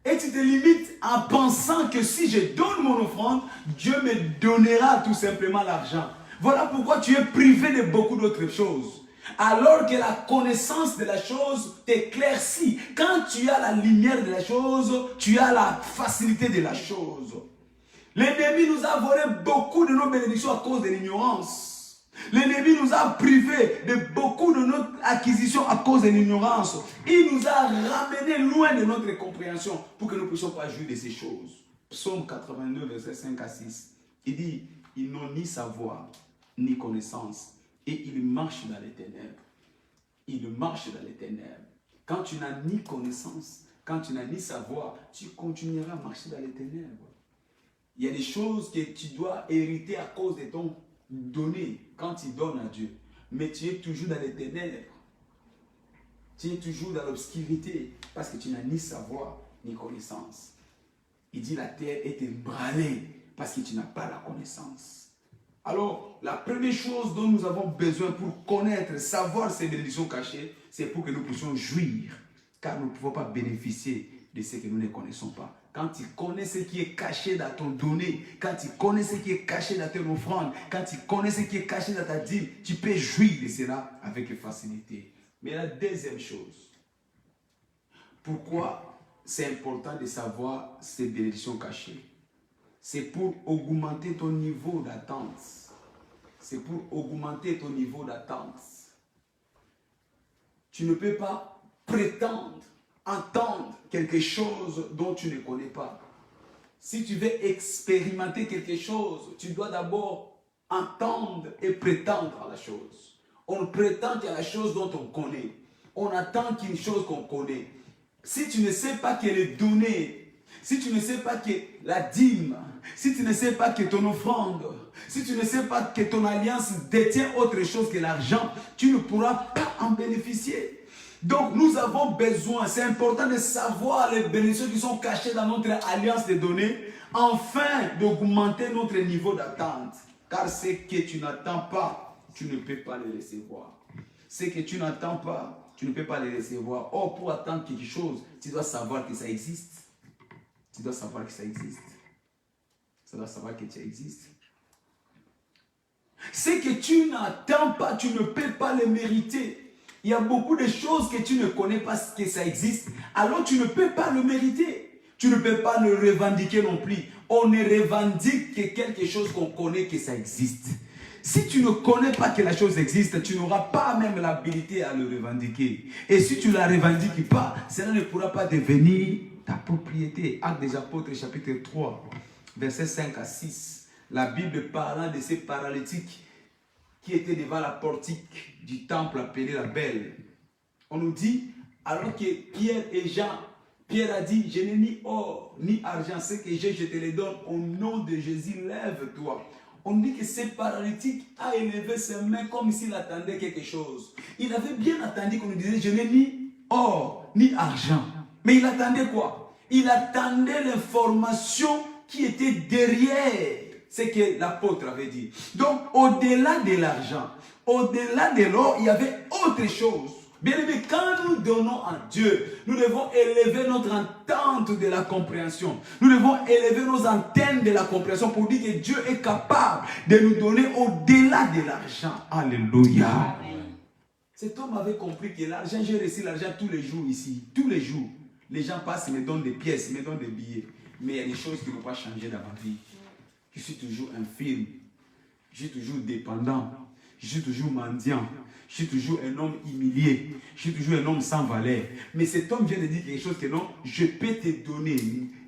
Et tu te limites en pensant que si je donne mon offrande, Dieu me donnera tout simplement l'argent. Voilà pourquoi tu es privé de beaucoup d'autres choses. Alors que la connaissance de la chose t'éclaircit. Quand tu as la lumière de la chose, tu as la facilité de la chose. L'ennemi nous a volé beaucoup de nos bénédictions à cause de l'ignorance. L'ennemi nous a privés de beaucoup de notre acquisition à cause de l'ignorance. Il nous a ramenés loin de notre compréhension pour que nous ne puissions pas jouir de ces choses. Psaume 89, versets 5 à 6. Il dit, ils n'ont ni savoir, ni connaissance, et ils marchent dans les ténèbres. Ils marchent dans les ténèbres. Quand tu n'as ni connaissance, quand tu n'as ni savoir, tu continueras à marcher dans les ténèbres. Il y a des choses que tu dois hériter à cause de ton donné quand tu donnes à Dieu. Mais tu es toujours dans les ténèbres. Tu es toujours dans l'obscurité parce que tu n'as ni savoir ni connaissance. Il dit la terre est ébranlée parce que tu n'as pas la connaissance. Alors, la première chose dont nous avons besoin pour connaître, savoir ces bénédictions cachées, c'est pour que nous puissions jouir. Car nous ne pouvons pas bénéficier de ce que nous ne connaissons pas. Quand tu connais ce qui est caché dans ton donné, quand tu connais ce qui est caché dans ton offrande, quand tu connais ce qui est caché dans ta dîme, tu peux jouir de cela avec facilité. Mais la deuxième chose, pourquoi c'est important de savoir ces bénédictions cachées? C'est pour augmenter ton niveau d'attente. C'est pour augmenter ton niveau d'attente. Tu ne peux pas prétendre entendre quelque chose dont tu ne connais pas. Si tu veux expérimenter quelque chose, tu dois d'abord entendre et prétendre à la chose. On prétend qu'il y a la chose dont on connaît. On attend qu'il y ait une chose qu'on connaît. Si tu ne sais pas qu'elle est donnée, si tu ne sais pas que la dîme, si tu ne sais pas que ton offrande, si tu ne sais pas que ton alliance détient autre chose que l'argent, tu ne pourras pas en bénéficier. Donc nous avons besoin, c'est important de savoir les bénédictions qui sont cachées dans notre alliance de données, afin d'augmenter notre niveau d'attente. Car ce que tu n'attends pas, tu ne peux pas le recevoir. Ce que tu n'attends pas, tu ne peux pas le recevoir. Or, pour attendre quelque chose, tu dois savoir que ça existe. Tu dois savoir que ça existe. Tu dois savoir que ça existe. Ce que tu n'attends pas, tu ne peux pas le mériter. Il y a beaucoup de choses que tu ne connais pas que ça existe. Alors tu ne peux pas le mériter. Tu ne peux pas le revendiquer non plus. On ne revendique que quelque chose qu'on connaît que ça existe. Si tu ne connais pas que la chose existe, tu n'auras pas même l'habilité à le revendiquer. Et si tu ne la revendiques pas, cela ne pourra pas devenir ta propriété. Actes des Apôtres, chapitre 3, versets 5 à 6. La Bible parlant de ces paralytiques qui étaient devant la portique du temple appelé la Belle. On nous dit, alors que Pierre et Jean, Pierre a dit, je n'ai ni or ni argent, ce que j'ai, je te le donne, au nom de Jésus, lève-toi. On dit que ce paralytique a élevé ses mains comme s'il attendait quelque chose. Il avait bien attendu qu'on lui disait, je n'ai ni or ni argent. Mais il attendait quoi? Il attendait l'information qui était derrière ce que l'apôtre avait dit. Donc, au-delà de l'argent, au-delà de l'or, il y avait autre chose. Bien aimé, quand nous donnons à Dieu, nous devons élever notre entente de la compréhension. Nous devons élever nos antennes de la compréhension pour dire que Dieu est capable de nous donner au-delà de l'argent. Alléluia. Cet homme avait compris que l'argent, j'ai reçu l'argent tous les jours ici. Tous les jours. Les gens passent, me donnent des pièces, me donnent des billets. Mais il y a des choses qui n'ont pas changé dans ma vie. Je suis toujours infirme, je suis toujours dépendant, je suis toujours mendiant, je suis toujours un homme humilié, je suis toujours un homme sans valeur. Mais cet homme vient de dire quelque chose que non, je peux te donner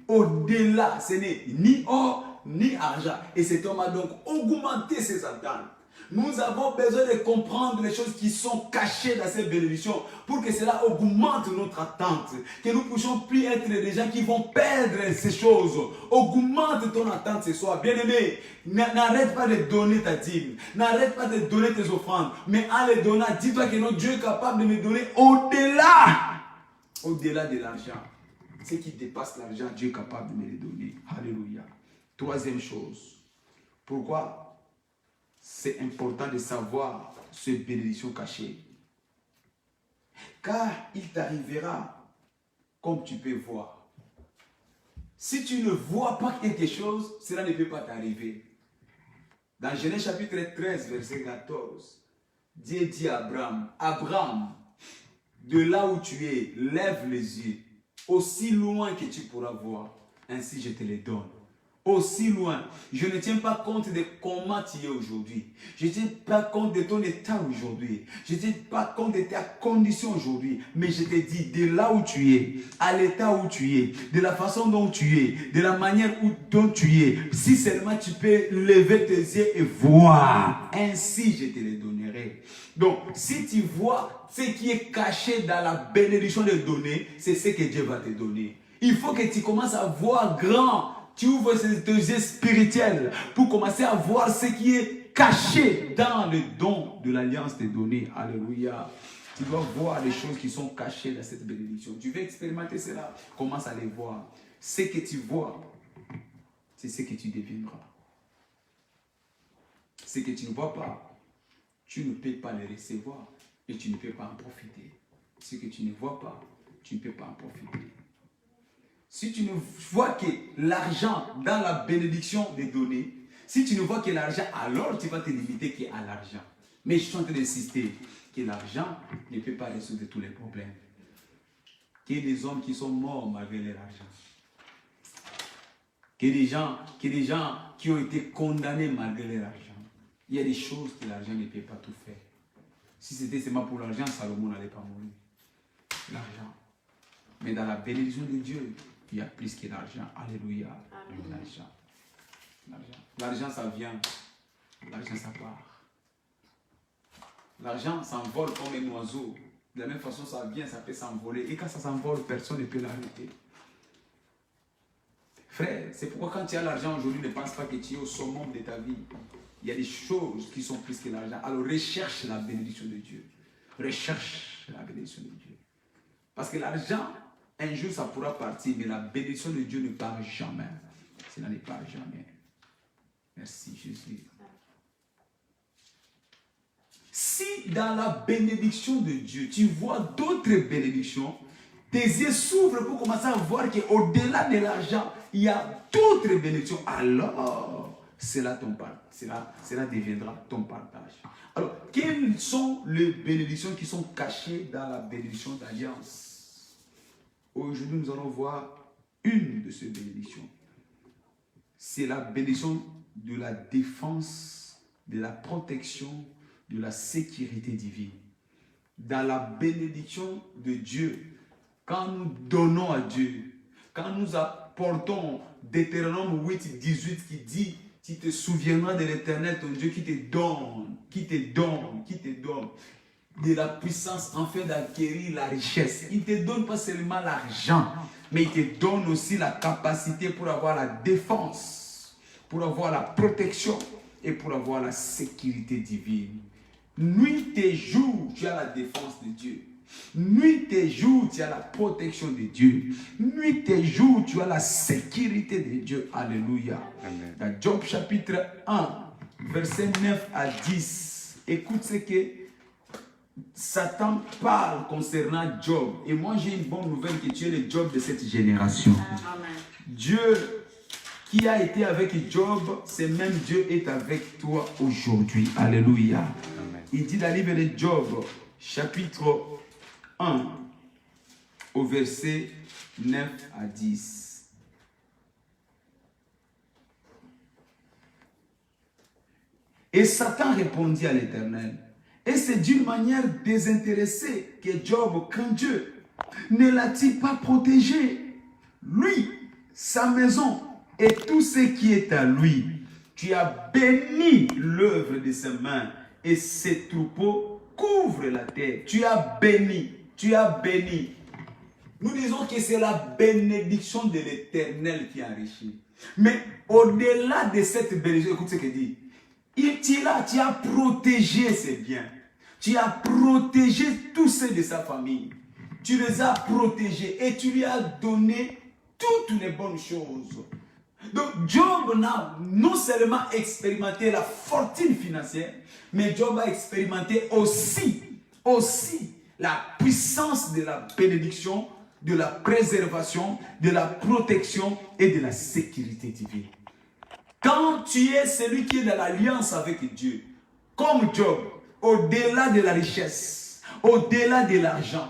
au-delà, ce n'est ni or ni argent. Et cet homme a donc augmenté ses attentes. Nous avons besoin de comprendre les choses qui sont cachées dans ces bénédictions pour que cela augmente notre attente. Que nous ne puissions plus être des gens qui vont perdre ces choses. Augmente ton attente ce soir. Bien-aimé, n'arrête pas de donner ta dîme. N'arrête pas de donner tes offrandes. Mais en les donnant, dis-toi que notre Dieu est capable de me donner au-delà. Au-delà de l'argent. Ce qui dépasse l'argent, Dieu est capable de me le donner. Alléluia. Troisième chose. Pourquoi c'est important de savoir ces bénédictions cachées? Car il t'arrivera, comme tu peux voir, Si tu ne vois pas quelque chose, cela ne peut pas t'arriver. Dans Genèse chapitre 13, verset 14, Dieu dit à Abraham, Abraham, de là où tu es, lève les yeux, aussi loin que tu pourras voir, ainsi je te les donne. Aussi loin. Je ne tiens pas compte de comment tu es aujourd'hui. Je ne tiens pas compte de ton état aujourd'hui. Je ne tiens pas compte de ta condition aujourd'hui. Mais je te dis, de là où tu es, à l'état où tu es, de la façon dont tu es, de la manière dont tu es, si seulement tu peux lever tes yeux et voir, ainsi je te les donnerai. Donc, si tu vois ce qui est caché dans la bénédiction de donner, c'est ce que Dieu va te donner. Il faut que tu commences à voir grand. Tu ouvres tes yeux spirituels pour commencer à voir ce qui est caché dans le don de l'alliance des données. Alléluia. Tu dois voir les choses qui sont cachées dans cette bénédiction. Tu veux expérimenter cela, commence à les voir. Ce que tu vois, c'est ce que tu deviendras. Ce que tu ne vois pas, tu ne peux pas le recevoir et tu ne peux pas en profiter. Ce que tu ne vois pas, tu ne peux pas en profiter. Si tu ne vois que l'argent dans la bénédiction des données, si tu ne vois que l'argent, alors tu vas te limiter qu'à l'argent. Mais je suis en train d'insister que l'argent ne peut pas résoudre tous les problèmes. Qu'il y ait des hommes qui sont morts malgré leur argent. Qu'il y ait des gens qui ont été condamnés malgré leur argent. Il y a des choses que l'argent ne peut pas tout faire. Si c'était seulement pour l'argent, Salomon n'allait pas mourir. L'argent. Mais dans la bénédiction de Dieu, il y a plus que l'argent. Alléluia. L'argent, ça vient. L'argent, ça part. L'argent s'envole comme un oiseau. De la même façon, ça vient, ça peut s'envoler. Et quand ça s'envole, personne ne peut l'arrêter. Frère, c'est pourquoi quand tu as l'argent aujourd'hui, ne pense pas que tu es au summum de ta vie. Il y a des choses qui sont plus que l'argent. Alors recherche la bénédiction de Dieu. Recherche la bénédiction de Dieu. Parce que l'argent, un jour, ça pourra partir, mais la bénédiction de Dieu ne part jamais. Cela ne part jamais. Merci, Jésus. Si dans la bénédiction de Dieu, tu vois d'autres bénédictions, tes yeux s'ouvrent pour commencer à voir qu'au-delà de l'argent, il y a d'autres bénédictions. Alors, cela deviendra ton partage. Alors, quelles sont les bénédictions qui sont cachées dans la bénédiction d'alliance? Aujourd'hui, nous allons voir une de ces bénédictions. C'est la bénédiction de la défense, de la protection, de la sécurité divine. Dans la bénédiction de Dieu, quand nous donnons à Dieu, quand nous apportons Deutéronome 8, 18 qui dit « Tu te souviendras de l'Éternel, ton Dieu, qui te donne de la puissance afin d'acquérir la richesse. » Il ne te donne pas seulement l'argent, mais il te donne aussi la capacité pour avoir la défense, pour avoir la protection et pour avoir la sécurité divine. Nuit et jour, tu as la défense de Dieu. Nuit et jour, tu as la protection de Dieu. Nuit et jour, tu as la sécurité de Dieu. Alléluia. Amen. Dans Job chapitre 1, verset 9 à 10, écoute ce que Satan parle concernant Job. Et moi, j'ai une bonne nouvelle, que tu es le Job de cette génération. Amen. Dieu qui a été avec Job, ce même Dieu est avec toi aujourd'hui. Alléluia. Amen. Il dit dans le livre de Job, chapitre 1, au verset 9 à 10. Et Satan répondit à l'Éternel. Et c'est d'une manière désintéressée que Job craint Dieu. Ne l'a-t-il pas protégé? Lui, sa maison et tout ce qui est à lui. Tu as béni l'œuvre de ses mains et ses troupeaux couvrent la terre. Tu as béni. Tu as béni. Nous disons que c'est la bénédiction de l'Éternel qui enrichit. Mais au-delà de cette bénédiction, écoute ce qu'il dit. Tu as protégé ses biens. Tu as protégé tous ceux de sa famille. Tu les as protégés et tu lui as donné toutes les bonnes choses. Donc Job n'a non seulement expérimenté la fortune financière, mais Job a expérimenté aussi la puissance de la bénédiction de la préservation, de la protection et de la sécurité divine. Quand tu es celui qui est dans l'alliance avec Dieu, comme Job, au-delà de la richesse, au-delà de l'argent,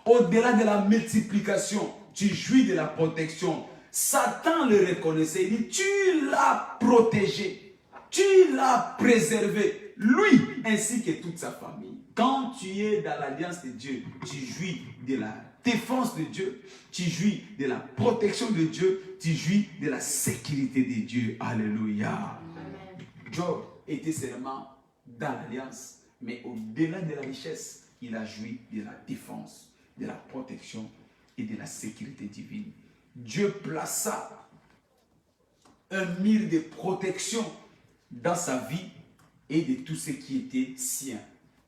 au-delà de la multiplication, tu jouis de la protection. Satan le reconnaissait, il dit, tu l'as protégé, tu l'as préservé, lui ainsi que toute sa famille. Quand tu es dans l'alliance de Dieu, tu jouis de la défense de Dieu, tu jouis de la protection de Dieu, tu jouis de la sécurité de Dieu. Alléluia. Job était seulement dans l'alliance, mais au-delà de la richesse, il a joui de la défense, de la protection et de la sécurité divine. Dieu plaça un mur de protection dans sa vie et de tout ce qui était sien.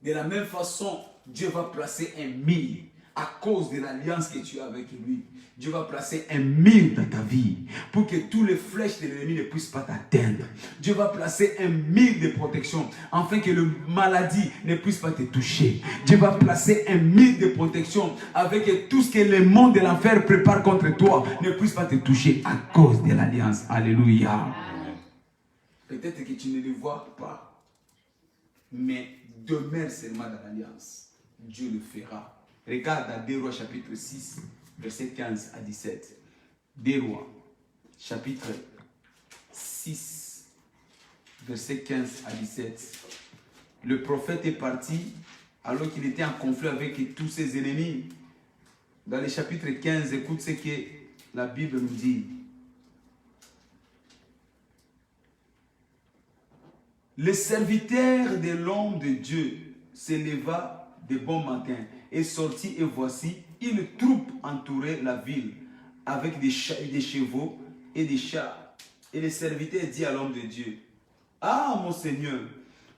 De la même façon, Dieu va placer un mur à cause de l'alliance que tu as avec lui. Dieu va placer un mur dans ta vie pour que tous les flèches de l'ennemi ne puissent pas t'atteindre. Dieu va placer un mur de protection afin que la maladie ne puisse pas te toucher. Dieu va placer un mur de protection avec que tout ce que le monde de l'enfer prépare contre toi ne puisse pas te toucher à cause de l'alliance. Alléluia. Peut-être que tu ne le vois pas, mais demeure seulement dans l'alliance. Dieu le fera. Regarde dans 2 Rois chapitre 6, verset 15 à 17. 2 Rois chapitre 6, verset 15 à 17. Le prophète est parti alors qu'il était en conflit avec tous ses ennemis. Dans le chapitre 15, écoute ce que la Bible nous dit. Le serviteur de l'homme de Dieu se leva de bon matin et sortit, et voici, une troupe entourait la ville avec des chevaux et des chars. Et le serviteur dit à l'homme de Dieu, « Ah, mon Seigneur,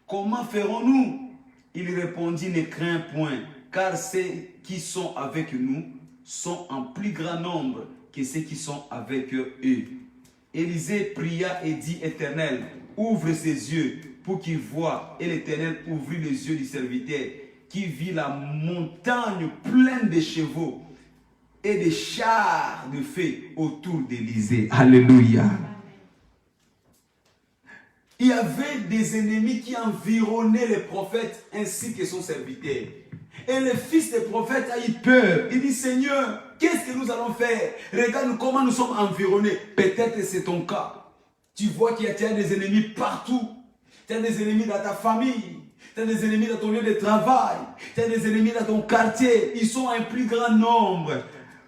comment ferons-nous » Il répondit, « Ne crains point, car ceux qui sont avec nous sont en plus grand nombre que ceux qui sont avec eux. » Élisée pria et dit, « Éternel, ouvre ses yeux pour qu'il voie. » Et l'Éternel ouvrit les yeux du serviteur, qui vit la montagne pleine de chevaux et de chars de feu autour d'Élisée. Alléluia. Il y avait des ennemis qui environnaient le prophète ainsi que son serviteur. Et le fils du prophète a eu peur. Il dit, Seigneur, qu'est-ce que nous allons faire? Regarde comment nous sommes environnés. Peut-être c'est ton cas. Tu vois qu'il y a des ennemis partout. Tu as des ennemis dans ta famille. Tu as des ennemis dans ton lieu de travail. Tu as des ennemis dans ton quartier. Ils sont un plus grand nombre.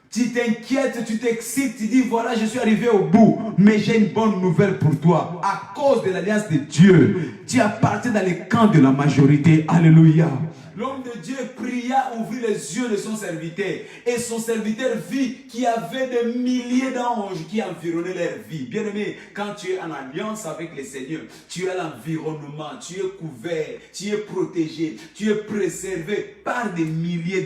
Tu t'inquiètes, tu t'excites, tu dis voilà, je suis arrivé au bout. Mais j'ai une bonne nouvelle pour toi. À cause de l'alliance de Dieu, tu appartiens dans le camp de la majorité. Alléluia. L'homme de Dieu pria, ouvrit les yeux de son serviteur. Et son serviteur vit qu'il y avait des milliers d'anges qui environnaient leur vie. Bien aimé, quand tu es en alliance avec le Seigneur, tu as l'environnement, tu es couvert, tu es protégé, tu es préservé par des milliers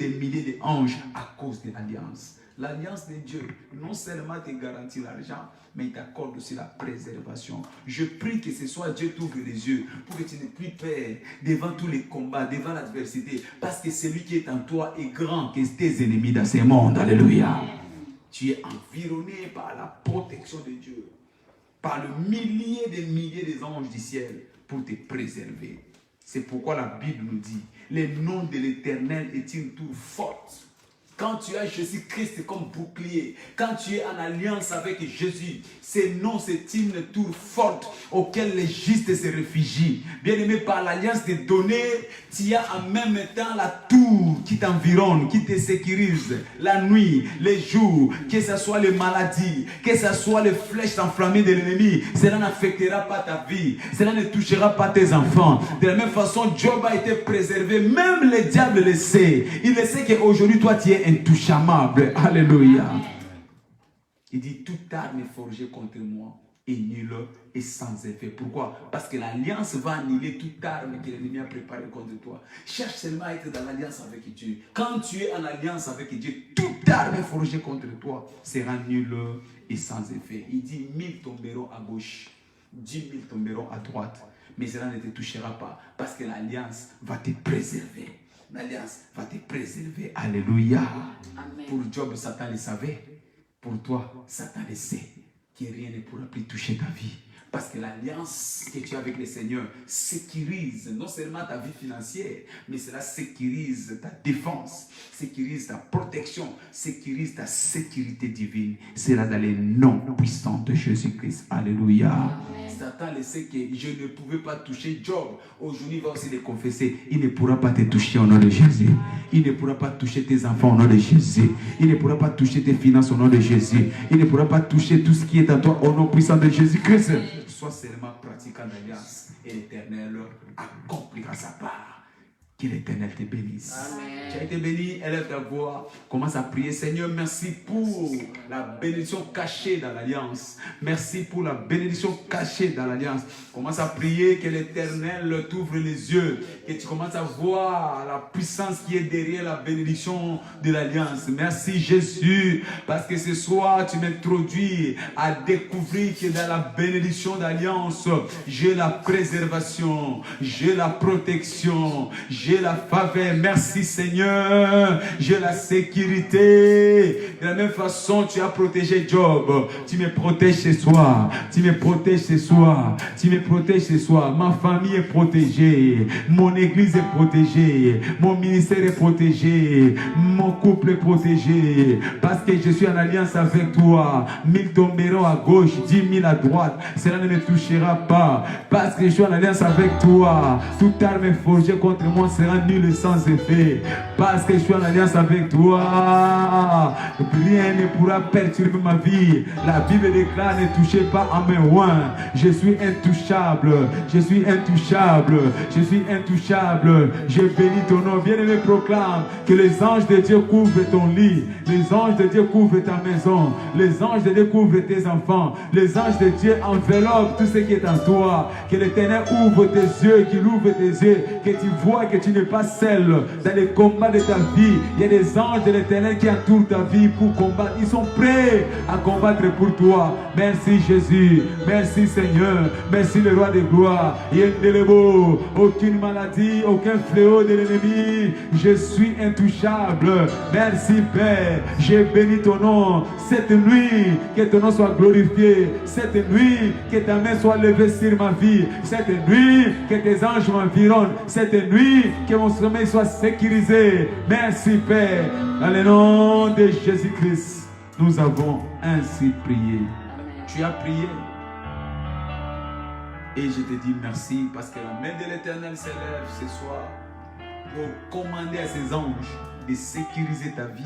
d'anges à cause de l'alliance. L'alliance de Dieu, non seulement te garantit l'argent, mais il t'accorde aussi la préservation. Je prie que ce soit Dieu t'ouvre les yeux pour que tu n'aies plus peur devant tous les combats, devant l'adversité. Parce que celui qui est en toi est grand que tes ennemis dans ce monde. Alléluia. Tu es environné par la protection de Dieu, par le milliers des anges du ciel pour te préserver. C'est pourquoi la Bible nous dit, le nom de l'Éternel est une tour forte. Quand tu as Jésus-Christ comme bouclier, quand tu es en alliance avec Jésus, ce nom, c'est une tour forte auquel les justes se réfugient. Bien aimé, par l'alliance des données, tu as en même temps la tour qui t'environne, qui te sécurise la nuit, les jours, que ce soit les maladies, que ce soit les flèches enflammées de l'ennemi. Cela n'affectera pas ta vie, cela ne touchera pas tes enfants. De la même façon, Job a été préservé, même le diable le sait. Il le sait qu'aujourd'hui, toi, tu es intouchable. Alléluia. Il dit, toute arme forgée contre moi est nulle et sans effet. Pourquoi? Parce que l'alliance va annuler toute arme que l'ennemi a préparée contre toi. Cherche seulement à être dans l'alliance avec Dieu. Quand tu es en alliance avec Dieu, toute arme forgée contre toi sera nulle et sans effet. Il dit, 1000 tomberont à gauche, 10 000 tomberont à droite, mais cela ne te touchera pas parce que l'alliance va te préserver. Ton alliance va te préserver. Alléluia. Amen. Pour Job, Satan le savait. Pour toi, Satan le sait. Que rien ne pourra plus toucher ta vie. Parce que l'alliance que tu as avec le Seigneur sécurise non seulement ta vie financière, mais cela sécurise ta défense, sécurise ta protection, sécurise ta sécurité divine. C'est là dans les noms puissants de Jésus-Christ. Alléluia. Satan le sait que je ne pouvais pas toucher Job. Aujourd'hui, il va aussi le confesser. Il ne pourra pas te toucher au nom de Jésus. Il ne pourra pas toucher tes enfants au nom de Jésus. Il ne pourra pas toucher tes finances au nom de Jésus. Il ne pourra pas toucher tout ce qui est en toi au nom puissant de Jésus-Christ. Sois seulement pratiquant l'alliance et l'Éternel accomplira sa part. Que l'Éternel te bénisse. Amen. Tu as été béni, élève ta voix, commence à prier. Seigneur, merci pour la bénédiction cachée dans l'alliance. Merci pour la bénédiction cachée dans l'alliance. Commence à prier que l'Éternel t'ouvre les yeux, que tu commences à voir la puissance qui est derrière la bénédiction de l'alliance. Merci Jésus, parce que ce soir tu m'introduis à découvrir que dans la bénédiction d'alliance, j'ai la préservation, j'ai la protection, j'ai la faveur. Merci Seigneur, j'ai la sécurité. De la même façon, tu as protégé Job. Tu me protèges ce soir. Tu me protèges ce soir. Tu me protèges ce soir. Ma famille est protégée. Mon église est protégée. Mon ministère est protégé. Mon couple est protégé. Parce que je suis en alliance avec toi. 1000 tomberont à gauche, 10 000 à droite. Cela ne me touchera pas. Parce que je suis en alliance avec toi. Toute arme forgée contre moi sera nulle sans effet. Parce que je suis en alliance avec toi. Rien ne pourra perturber ma vie. La Bible déclare: ne touchez pas à mes oins. Je suis intouchable. Je suis intouchable. Je suis intouchable. Je bénis ton nom. Bien-aimé, proclame que les anges de Dieu couvrent ton lit. Les anges de Dieu couvrent ta maison. Les anges de Dieu couvrent tes enfants. Les anges de Dieu enveloppent tout ce qui est en toi. Que l'Éternel ouvre tes yeux, qu'il ouvre tes yeux, que tu vois que tu n'es pas seul dans les combats de ta vie. Il y a des anges de l'Éternel qui entourent ta vie pour combattre. Ils sont prêts à combattre pour toi. Merci Jésus. Merci Seigneur. Merci le roi de gloire. Aucune maladie, aucun fléau de l'ennemi. Je suis intouchable. Merci Père. Je bénis ton nom. Cette nuit, que ton nom soit glorifié. Cette nuit, que ta main soit levée sur ma vie. Cette nuit, que tes anges m'environnent. Cette nuit, que mon sommeil soit sécurisé. Merci Père. Dans le nom de Jésus-Christ, nous avons ainsi prié. Tu as prié. Et je te dis merci parce que la main de l'Éternel s'élève ce soir pour commander à ses anges de sécuriser ta vie,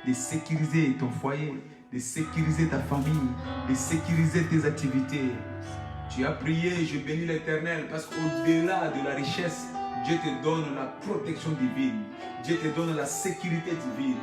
de sécuriser ton foyer, de sécuriser ta famille, de sécuriser tes activités. Tu as prié, je bénis l'Éternel parce qu'au-delà de la richesse, Dieu te donne la protection divine. Dieu te donne la sécurité divine.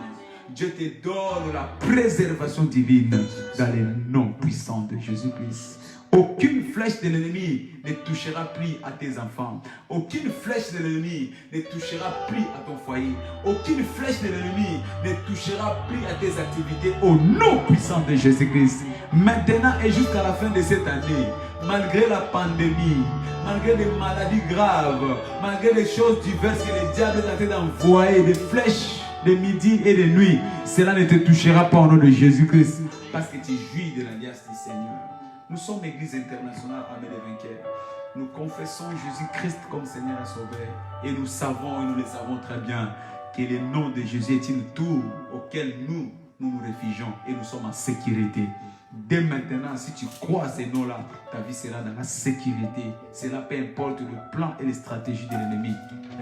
Dieu te donne la préservation divine dans le nom puissant de Jésus-Christ. Aucune flèche de l'ennemi ne touchera plus à tes enfants. Aucune flèche de l'ennemi ne touchera plus à ton foyer. Aucune flèche de l'ennemi ne touchera plus à tes activités au nom puissant de Jésus-Christ. Maintenant et jusqu'à la fin de cette année, malgré la pandémie, malgré des maladies graves, malgré les choses diverses que le diable est en train d'envoyer, des flèches de midi et de nuit, cela ne te touchera pas au nom de Jésus-Christ. Parce que tu jouis de l'alliance du Seigneur. Nous sommes Église internationale Armée des vainqueurs. Nous confessons Jésus-Christ comme Seigneur et Sauveur. Et nous savons, et nous le savons très bien, que le nom de Jésus est une tour auquel nous nous réfugions et nous sommes en sécurité. Dès maintenant, si tu crois à ces noms-là, ta vie sera dans la sécurité. Cela peu importe le plan et les stratégies de l'ennemi.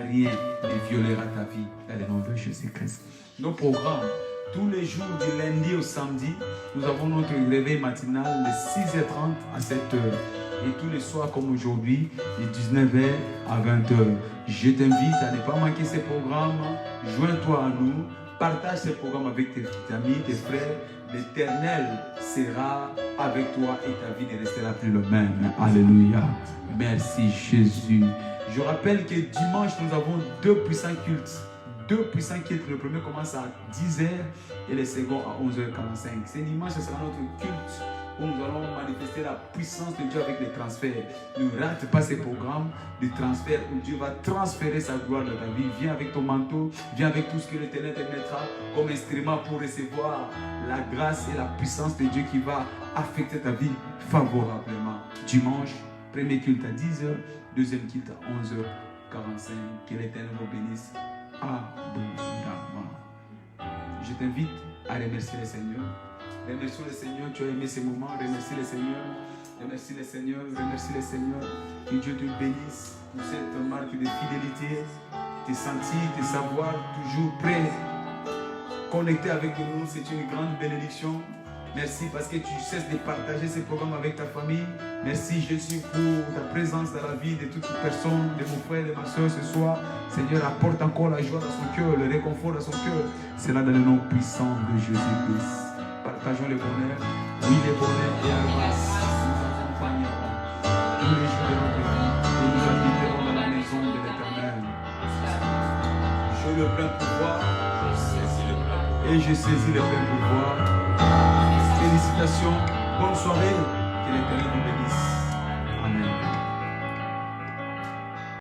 Rien ne violera ta vie dans le nom de Jésus-Christ. Nos programmes, tous les jours du lundi au samedi, nous avons notre réveil matinal de 6h30 à 7h. Et tous les soirs comme aujourd'hui, de 19h à 20h. Je t'invite à ne pas manquer ces programmes. Joins-toi à nous. Partage ces programmes avec tes amis, tes frères. L'Éternel sera avec toi et ta vie ne restera plus le même. Alléluia. Merci Jésus. Je rappelle que dimanche, nous avons deux puissants cultes. Deux puissants cultes. Le premier commence à 10h et le second à 11h45. Ce dimanche, ce sera notre culte où nous allons manifester la puissance de Dieu avec les transferts. Ne rate pas ces programmes de transfert où Dieu va transférer sa gloire dans ta vie. Viens avec ton manteau, viens avec tout ce que l'Éternel te mettra comme instrument pour recevoir la grâce et la puissance de Dieu qui va affecter ta vie favorablement. Dimanche, premier culte à 10h, deuxième culte à 11h45. Que l'Éternel vous bénisse abondamment. Je t'invite à remercier le Seigneur. Remercie le Seigneur, tu as aimé ces moments. Remercie le Seigneur. Remercie le Seigneur. Remercie le Seigneur. Que Dieu te bénisse pour cette marque de fidélité. Te sentir, te savoir toujours prêt, connecté avec nous, c'est une grande bénédiction. Merci parce que tu cesses de partager ces programmes avec ta famille. Merci Jésus pour ta présence dans la vie de toutes les personnes, de mon frère, de ma soeur ce soir. Seigneur, apporte encore la joie dans son cœur, le réconfort dans son cœur. C'est là dans le nom puissant de Jésus-Christ. Partageons le bonheur. Oui, le bonheur et la grâce nous accompagneront tous les jours de notre vie et nous habiterons dans la maison de l'Éternel. J'ai le plein pouvoir et je saisis le plein pouvoir. Félicitations, bonne soirée, que l'Éternel nous bénisse.